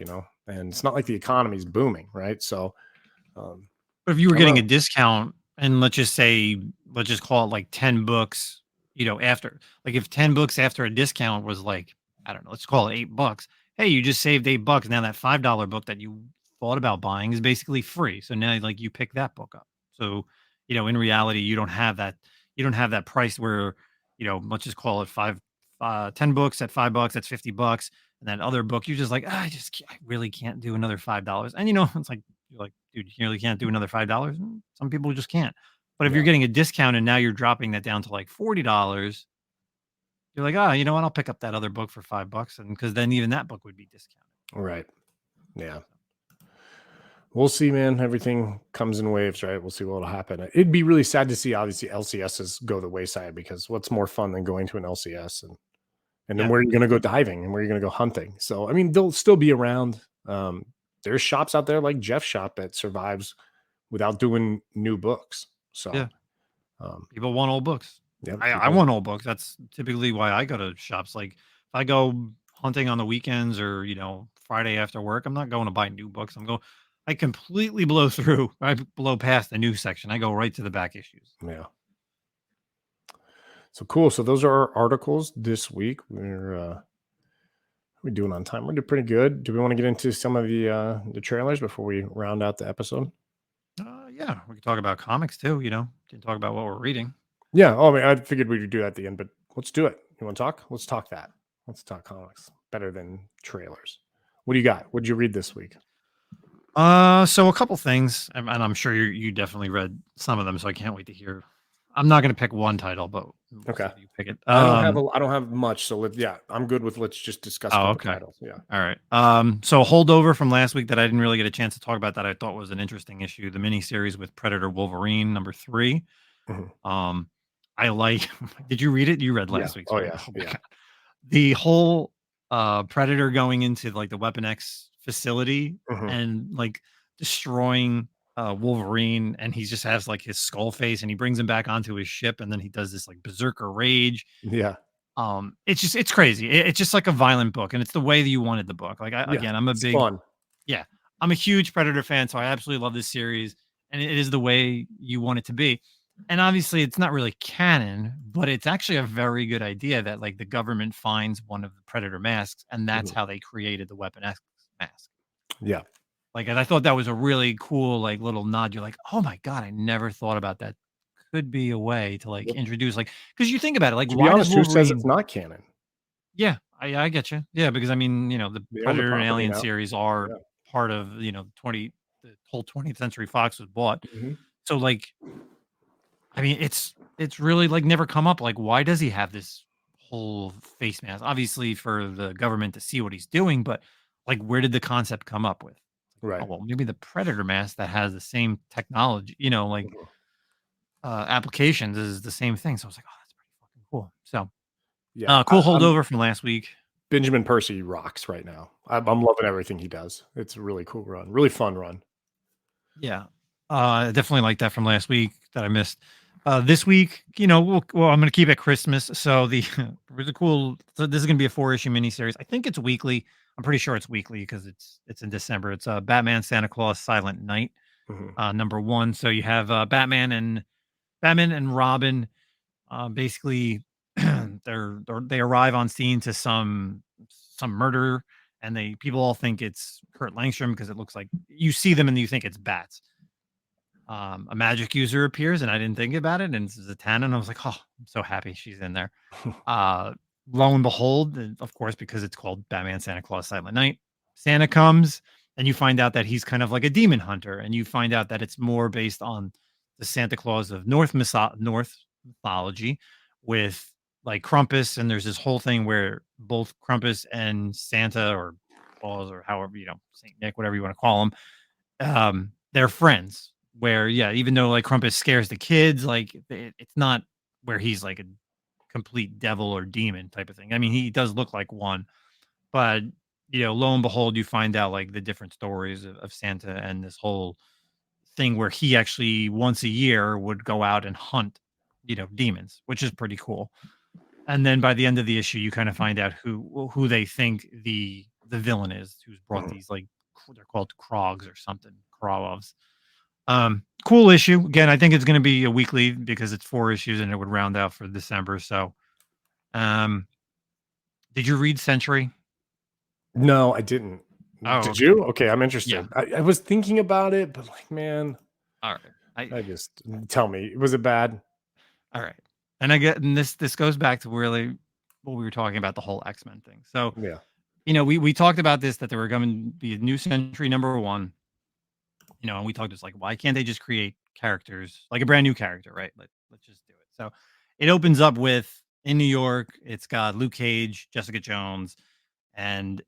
and it's not like the economy's booming, right? So, But if you were I don't getting a know. discount, and let's just call it like 10 books, after, like if 10 books after a discount was like, I don't know, let's call it $8. Hey, you just saved $8. Now that $5 book that you thought about buying is basically free. So now like you pick that book up. So, in reality, you don't have that price where, let's just call it 10 books at $5, that's $50. And that other book, you're just like, I really can't do another $5. And it's like, you're like, dude, you really can't do another $5. Some people just can't. But if you're Yeah, getting a discount and now you're dropping that down to like $40, you're like, you know what? I'll pick up that other book for $5, and because then even that book would be discounted. right. Yeah. We'll see, man. Everything comes in waves, right? We'll see what'll happen. It'd be really sad to see, obviously, LCSs go the wayside because what's more fun than going to an LCS and then Yeah, where are you going to go diving and where are you going to go hunting? So, I mean, they'll still be around. There's shops out there like Jeff's shop that survives without doing new books. So, yeah. um, People want old books. yeah, I want old books. That's typically why I go to shops. Like, if I go hunting on the weekends or Friday after work, I'm not going to buy new books. I completely blow through. I blow past the new section. I go right to the back issues. yeah. So cool. So those are our articles this week. We're doing on time. We're doing pretty good. Do we want to get into some of the trailers before we round out the episode? Yeah, we can talk about comics too. Can talk about what we're reading. Yeah. Oh, I mean, I figured we'd do that at the end, but let's do it. You want to talk? Let's talk that. Let's talk comics. Better than trailers. What do you got? What did you read this week? So a couple things, and I'm sure you definitely read some of them, so I can't wait to hear. I'm not going to pick one title, but we'll Okay. see if you pick it. I don't have much, so I'm good with let's just discuss a couple okay. titles. Yeah. All right. So a holdover from last week that I didn't really get a chance to talk about that I thought was an interesting issue, the miniseries with Predator Wolverine #3. Mhm. I like. Did you read it? You read last week's. Oh right? yeah. my Yeah. God. The whole Predator going into like the Weapon X facility Mhm. and like destroying Wolverine, and he just has like his skull face, and he brings him back onto his ship, and then he does this like berserker rage. Yeah. It's crazy. It's just like a violent book, and it's the way that you wanted the book. Like I'm a It's big fun. yeah, I'm a huge Predator fan, so I absolutely love this series, and it is the way you want it to be. And obviously, it's not really canon, but it's actually a very good idea that like the government finds one of the Predator masks, and that's Mhm. how they created the Weapon X mask. Yeah. Like, and I thought that was a really cool like little nod. You're like, oh my god, I never thought about that. Could be a way to like Yep. introduce like because you think about it, like To be why does honest, who says it's Wolverine? not canon? Yeah, I get you. Yeah, because I mean, the They own the Predator and property Alien now. series are Yeah. part of, the whole 20th Century Fox was bought. Mhm. So like, I mean, it's really like never come up. Like, why does he have this whole face mask? Obviously for the government to see what he's doing, but like, where did the concept come up with? Oh Right. well, maybe the Predator mask that has the same technology, like Mhm. applications is the same thing. So I was like, oh, that's pretty fucking cool. So Yeah. cool I'm holdover from last week. Benjamin Percy rocks right now. I'm loving everything he does. It's a really cool run. Really fun run. Yeah. I definitely like that from last week that I missed. This week, I'm going to keep it Christmas. So the really cool. So this is going to be a 4-issue miniseries. I think it's weekly. I'm pretty sure it's weekly because it's in December. It's Batman, Santa Claus, Silent Night, Mhm. #1. So you have Batman and Robin. Basically, they arrive on scene to some murder, and people all think it's Kurt Langstrom because it looks like you see them and you think it's bats. A magic user appears, and I didn't think about it, and it's Zatanna, and I was like, oh, I'm so happy she's in there. Uh, Lo and behold, and of course, because it's called Batman, Santa Claus, Silent Night, Santa comes, and you find out that he's kind of like a demon hunter, and you find out that it's more based on the Santa Claus of North mythology, with like Krampus, and there's this whole thing where both Krampus and Santa or Claus or however Saint Nick, whatever you want to call him, they're friends. Where even though like Krampus scares the kids, like it's not where he's like a complete devil or demon type of thing. I mean, he does look like one, but lo and behold, you find out like the different stories of Santa and this whole thing where he actually once a year would go out and hunt, demons, which is pretty cool. And then by the end of the issue, you kind of find out who they think the villain is, who's brought Mhm. these like they're called Krogs or something, Krogos. Cool issue. Again, I think it's going to be a weekly because it's 4 issues and it would round out for December. So, um, did you read Century? No, I didn't. Oh, Did okay. you? Okay, I'm Yeah. interested. I was thinking about it, but like, man, All right. I just tell me, was it bad? All right. And this goes back to really what we were talking about, the whole X-Men thing. So, Yeah. we talked about this, that there were going to be a new Century #1, and we talked just like, why can't they just create characters like a brand new character, right? Let's just do it. So it opens up with in New York, it's got Luke Cage, Jessica Jones, and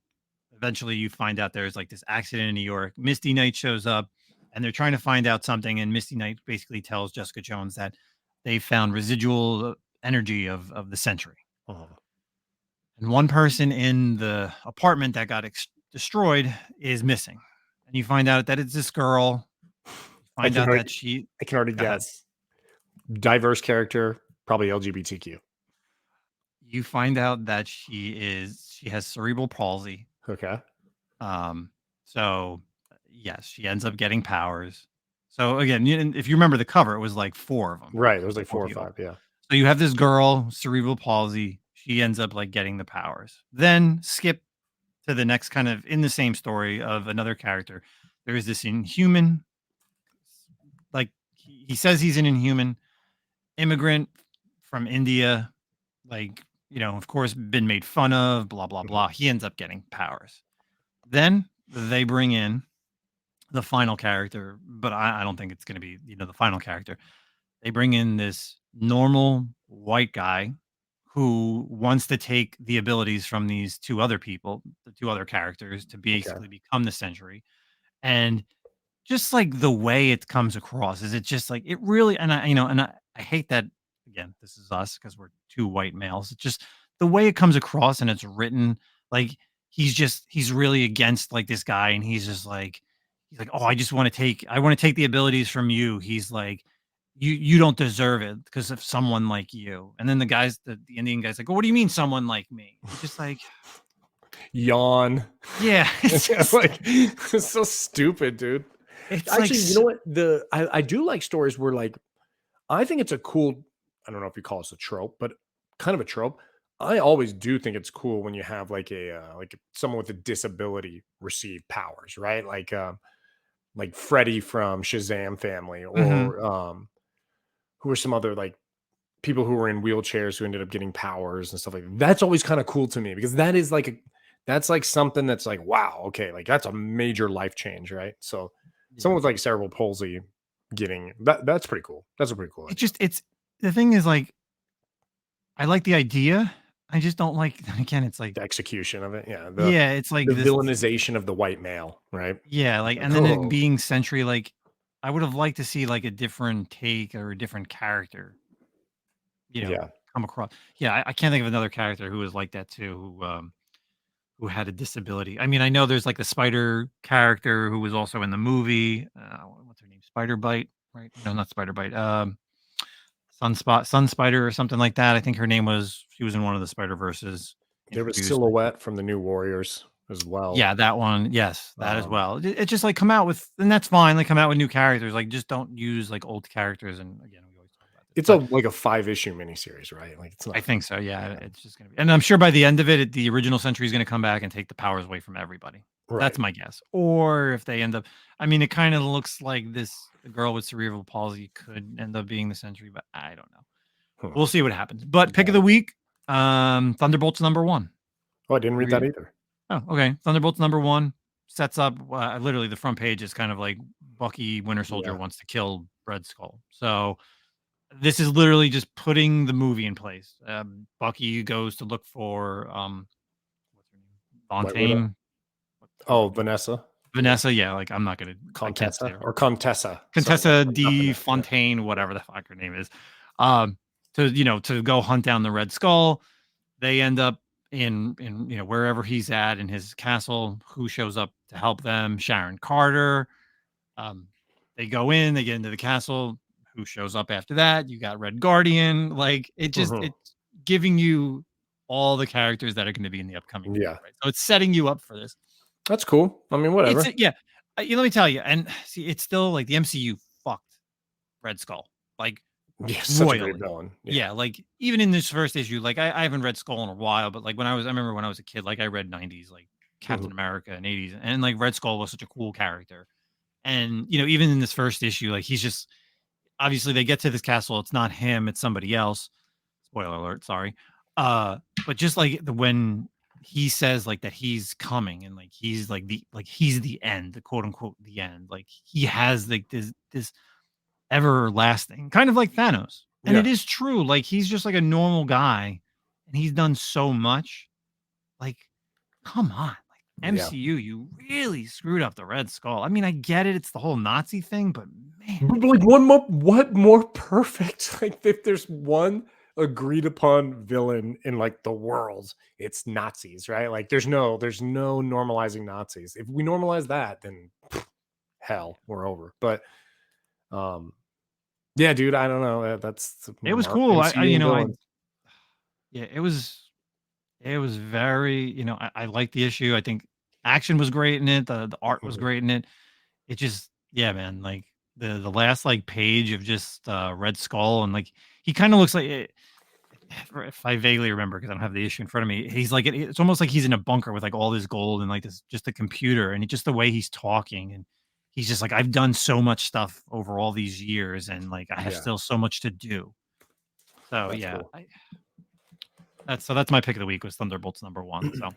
eventually you find out there's like this accident in New York. Misty Knight shows up and they're trying to find out something, and Misty Knight basically tells Jessica Jones that they found residual energy of the Century. Uh-huh. And one person in the apartment that got destroyed is missing. And you find out that it's this girl. You I find can out already, that she I can already go ahead. guess. Diverse character, probably LGBTQ. You find out that she has cerebral palsy. Okay. Um, so yes, she ends up getting powers. So again, if you remember the cover, it was like 4 of them. Right. It was like 4 or people. 5. Yeah. So you have this girl, cerebral palsy. She ends up like getting the powers. Then skip to the next kind of in the same story of another character. There is this Inhuman, like he says he's an Inhuman immigrant from India, like of course, been made fun of, blah, blah, Mhm. blah. He ends up getting powers. Then they bring in the final character, but I don't think it's going to be, the final character. They bring in this normal white guy who wants to take the abilities from these two other people, the two other characters, to Okay. basically become the Sentry. And just like the way it comes across is it just like it really and I hate that again, this is us because we're two white males. It's just the way it comes across and it's written, like he's really against like this guy and he's like, "Oh, I want to take the abilities from you." He's like, "You don't deserve it because of someone like you." And then the Indian guy's like, "Oh, what do you mean someone like me?" It's just like, Yawn. yeah, it's Yeah, just like it's so stupid, dude. it's like Actually, you know what? I do like stories where like I think it's a cool. I don't know if you call this a trope, but kind of a trope. I always do think it's cool when you have like someone with a disability receive powers, right? Like Freddy from Shazam family, mhm. or who are some other like people who were in wheelchairs who ended up getting powers and stuff like that. That's always kind of cool to me because that's like something that's like, wow, okay, like that's a major life change, right? So Yeah. someone with like cerebral palsy getting that's pretty cool. That's a pretty cool idea. It's the thing is like I like the idea. I just don't like again, it's like The execution of it. Yeah. yeah, it's like The this villainization of the white male, right? yeah, like Like, and then it oh being Sentry, like I would have liked to see like a different take or a different character, you know, yeah. come across. Yeah, I can't think of another character who was like that too, who had a disability. I mean, I know there's like the spider character who was also in the movie. What's her name? Spider Bite, right? No, not Spider Bite. Sun Spider or something like that. I think her name was. She was in one of the Spider Verses There was introduced. Silhouette from the New Warriors as well. Yeah, that one. Yes, that as Um, well. It just like come out with, and that's fine. Like come out with new characters. Like just don't use like old characters. And again, we always talk about this, it's a but like a 5-issue miniseries, right? Like it's I not. think so. Yeah, Yeah. it's just gonna be, and I'm sure by the end of it, the original Sentry is gonna come back and take the powers away from everybody. That's Right. my guess. Or if they end up, I mean, it kind of looks like the girl with cerebral palsy could end up being the Sentry, but I don't know. Hmm. We'll see what happens. But pick of Yeah. the week, Thunderbolts #1. Oh, I didn't You read read that it? either. Oh, okay. Thunderbolts #1 sets up literally the front page is kind of like Bucky Winter Soldier Yeah. wants to kill Red Skull. So this is literally just putting the movie in place. Bucky goes to look for what's her name? White Widow. Fontaine. What's Oh, her name? Vanessa. Yeah. Vanessa. Yeah, like I can't say Contessa her. or Contessa. Sorry, Contessa not D. Vanessa. Yeah. Fontaine, whatever the fuck her name is. Um, to go hunt down the Red Skull. They end up in wherever he's at in his castle. Who shows up to help them? Sharon Carter. Um, they go in, they get into the castle. Who shows up after that? You got Red Guardian. Like Mhm. it's giving you all the characters that are going to be in the upcoming movie, Yeah. right? So it's setting you up for this. That's cool. I mean, It's whatever. yeah. Let me tell you, and see, it's still like the MCU fucked Red Skull like Yeah, such a great royally. villain. Yeah. Yeah, like even in this first issue, like I haven't read Skull in a while, but like I remember when I was a kid, like I read '90s, like Mhm. Captain America and '80s, and like Red Skull was such a cool character. And even in this first issue, like he's just obviously they get to this castle, it's not him, it's somebody else. Spoiler alert, sorry. Uh, but just like when he says like that he's coming and like he's the end, the quote unquote the end. Like he has like this everlasting, kind of like Thanos. And it Yeah. is true. Like he's just like a normal guy and he's done so much. Like, come on. Like Yeah. MCU, you really screwed up the Red Skull. I mean, I get it, it's the whole Nazi thing, but man, But, like what more perfect? Like if there's one agreed upon villain in like the world, it's Nazis, right? Like there's no normalizing Nazis. If we normalize that, then hell, we're over. But um yeah, dude, I don't know. That's it was Mark cool. MCU and I villains. yeah, it was very, I liked the issue. I think action was great in it. The art was Mhm. great in it. It just, yeah, man, like the last like page of just Red Skull and like he kind of looks like it, if I vaguely remember because I don't have the issue in front of me. He's like it's almost like he's in a bunker with like all this gold and like this just a computer and just the way he's talking and he's just like I've done so much stuff over all these years and like I have Yeah, still so much to do. So that's yeah, cool. That's my pick of the week was Thunderbolts #1. So,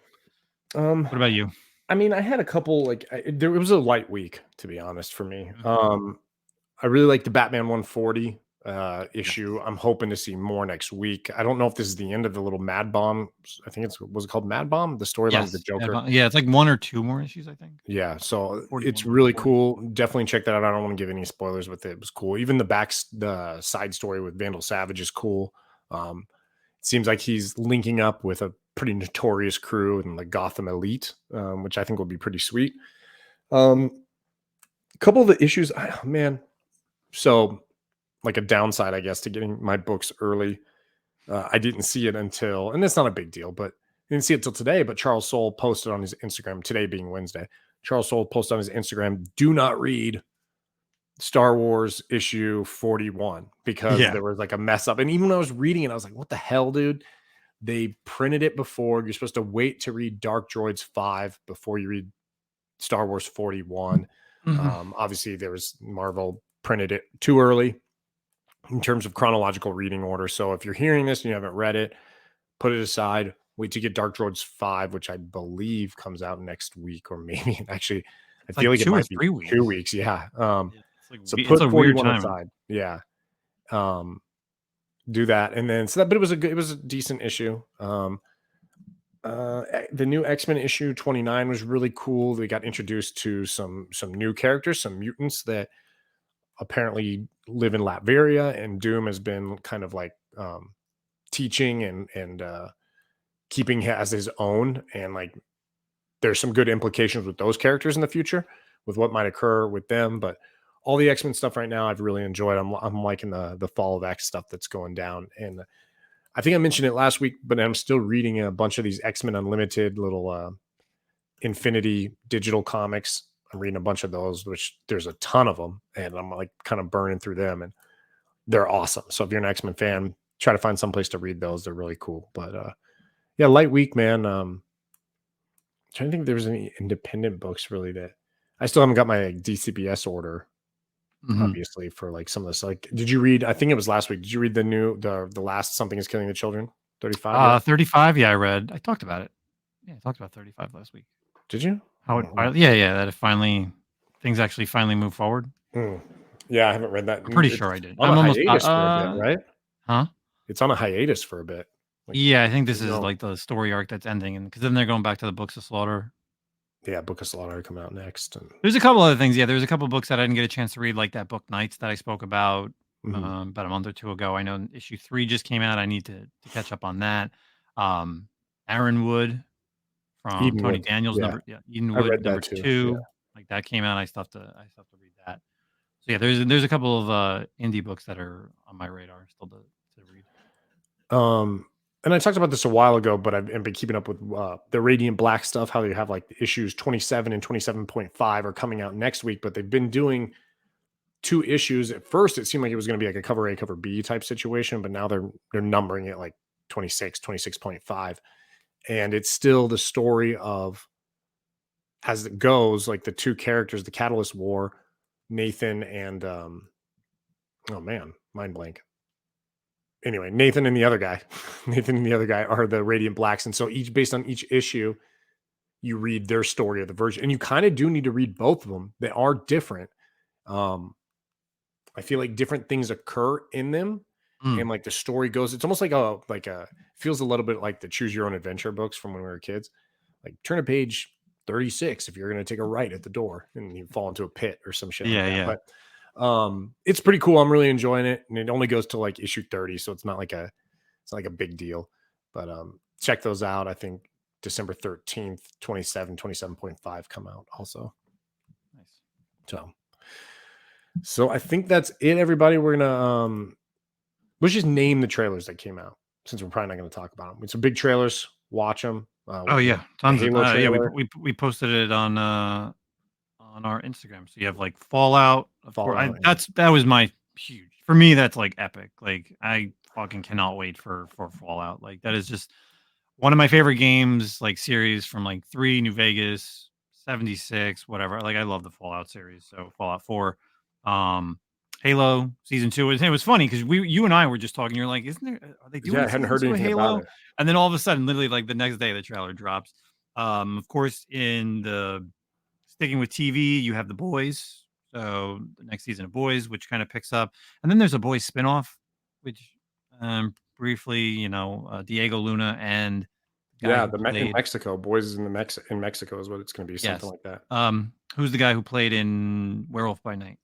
Um, what about you? I mean, I had a couple like it was a light week to be honest for me. I really like the Batman 140 Yeah. issue. I'm hoping to see more next week. I don't know if this is the end of the little Mad Bomb. I think was it called Mad Bomb? The storyline with the Yes. Joker. Yeah, it's like 1 or 2 more issues, I think. Yeah, so 41, it's really 140. cool. Definitely check that out. I don't want to give any spoilers with it. It was cool. Even the side story with Vandal Savage is cool. It seems like he's linking up with a pretty notorious crew in the Gotham Elite, which I think will be pretty sweet. A couple of the issues, man. So, like a downside, I guess, to getting my books early. I didn't see it until, and it's not a big deal, but I didn't see it till today. But Charles Soule posted on his Instagram, today being Wednesday. Charles Soule posted on his Instagram, do not read Star Wars issue 41 because Yeah. there was like a mess up. And even when I was reading it, I was like, what the hell, dude? They printed it before. You're supposed to wait to read Dark Droids 5 before you read Star Wars 41. Obviously, there was Marvel printed it too early in terms of chronological reading order. So if you're hearing this and you haven't read it, put it aside. Wait to get Dark Droids 5, which I believe comes out next week, or maybe actually, I It's feel like like it 2 or might be 3 weeks. 2 weeks. Yeah. Yeah, So it's put a weird 41 time. aside. Yeah. Do that. And then, but it was a decent issue. The new X-Men issue 29 was really cool. They got introduced to some new characters, some mutants that apparently live in Latveria, and Doom has been kind of like teaching and keeping as his own, and like there's some good implications with those characters in the future with what might occur with them. But all the X-Men stuff right now I've really enjoyed. I'm liking the Fall of X stuff that's going down, and I think I mentioned it last week, but I'm still reading a bunch of these X-Men Unlimited little Infinity digital comics. I'm reading a bunch of those, which there's a ton of them, and I'm like kind of burning through them, and they're awesome. So if you're an X-Men fan, try to find some place to read those. They're really cool. But yeah, light week, man. Trying to think if there's any independent books really that I still haven't got my DCBS order, obviously, for like some of this. Like, did you read? I think it was last week. Did you read the last Something Is Killing the Children? 35. 35. Yeah, I read. I talked about it. Yeah, I talked about 35 last week. Did you? How it finally, yeah, that it finally things actually finally move forward. Yeah, I haven't read that. I'm pretty sure I did. On I'm a almost hiatus for a bit, right? Huh? It's on a hiatus for a bit. Like, Yeah, I think this is no. like the story arc that's ending, and because then they're going back to the Books of Slaughter. Yeah, Book of Slaughter coming out next. And There's a couple other things. Yeah, there's a couple books that I didn't get a chance to read, like that book Nights that I spoke about about a month or two ago. I know issue 3 just came out. I need to catch up on that. Aaron Wood from Tony Edenwood. Daniels, Yeah, Eden I Wood read number that too. 2, Yeah. like that came out. I still have to read that. So yeah, there's a couple of indie books that are on my radar still to read. And I talked about this a while ago, but I've been keeping up with the Radiant Black stuff. How they have like issues 27 and 27.5 are coming out next week, but they've been doing 2 issues. At first, it seemed like it was going to be like a cover A, cover B type situation, but now they're numbering it like 26, 26.5, and it's still the story of, as it goes, like the 2 characters, the Catalyst War, Nathan and oh man, mind blank. Anyway, Nathan and the other guy are the Radiant Blacks. And so based on each issue, you read their story of the version. And you kind of do need to read both of them. They are different. I feel like different things occur in them. And like the story goes, it's almost like feels a little bit like the Choose Your Own Adventure books from when we were kids. Like turn to page 36 if you're going to take a right at the door and you fall into a pit or some shit like that. Yeah. But it's pretty cool. I'm really enjoying it, and it only goes to like issue 30, so it's not like a big deal. But check those out. I think December 13th 27.5 come out also. Nice. So I think that's it, everybody. We're gonna let's just name the trailers that came out, since we're probably not going to talk about them. It's some big trailers. Watch them. Oh yeah, tons of yeah. We posted it on our Instagram. So you have like Fallout. That was my huge, for me, that's like epic. Like I fucking cannot wait for Fallout. Like that is just one of my favorite games, like series from like 3, New Vegas, 76, whatever. Like I love the Fallout series. So Fallout 4. Halo season 2. It was funny because you and I were just talking. You're like, "Isn't there? Are they doing Yeah, I hadn't heard season 2 of anything Halo?" about it. And then all of a sudden, literally like the next day, the trailer drops. Of course, in the sticking with TV, you have The Boys. So the next season of Boys, which kind of picks up, and then there's a Boys spinoff, which briefly, Diego Luna and the guy Yeah, who in played Mexico, Boys in Mexico is what it's going to be, something yes, like that. who's the guy who played in Werewolf by Night?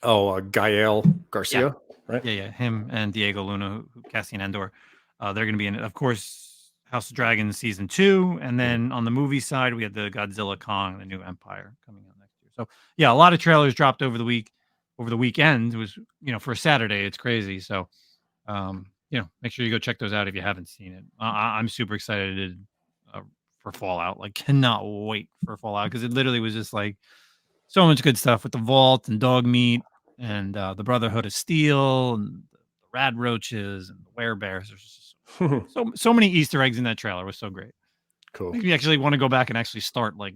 Oh, Gael Garcia, right? Yeah, him and Diego Luna, Cassian Andor. They're going to be in it. Of course, House of Dragons season 2, and then on the movie side, we had the Godzilla Kong, the new Empire coming out next year. So yeah, a lot of trailers dropped over the weekend. It was for a Saturday, it's crazy. So make sure you go check those out if you haven't seen it. I'm super excited for Fallout. Like, cannot wait for Fallout because it literally was just like so much good stuff with the Vault and Dog Meat and the Brotherhood of Steel and the Rad Roaches and the Werebears. There's just so many Easter eggs in that trailer. It was so great. Cool. Maybe you actually want to go back and actually start like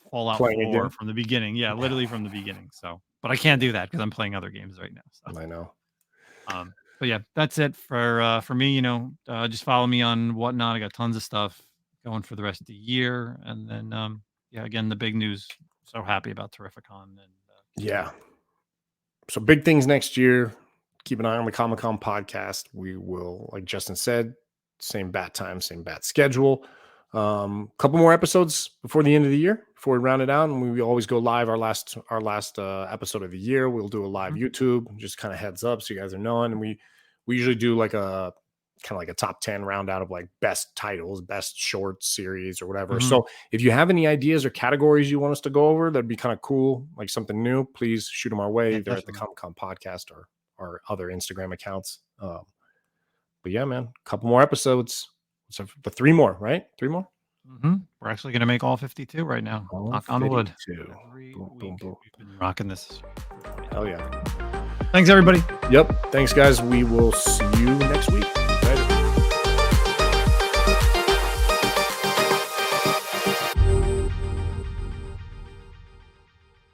Fallout Playing 4 again? from the beginning. Yeah, literally from the beginning. So, but I can't do that because I'm playing other games right now. So. I know. But yeah, that's it for me. Just follow me on Whatnot. I got tons of stuff going for the rest of the year, and then again, the big news. So happy about Terrificon and Yeah. So big things next year. Keep an eye on the Comic-Con podcast. We will, like Justin said, same bat time, same bat schedule. Couple more episodes before the end of the year, before we round it out, and we always go live our last episode of the year. We'll do a live YouTube, just kind of heads up so you guys are knowing. And we usually do like a kind of like a top 10 round out of like best titles, best short series or whatever. So if you have any ideas or categories you want us to go over, that'd be kind of cool, like something new, please shoot them our way, either at the Comic-Con podcast or our other Instagram accounts. But yeah, man, a couple more episodes. So the 3 more, right? 3 more? We're actually going to make all 52 right now. Knock on wood. Every week. We've been rocking this. Hell yeah. Thanks, everybody. Yep. Thanks, guys. We will see you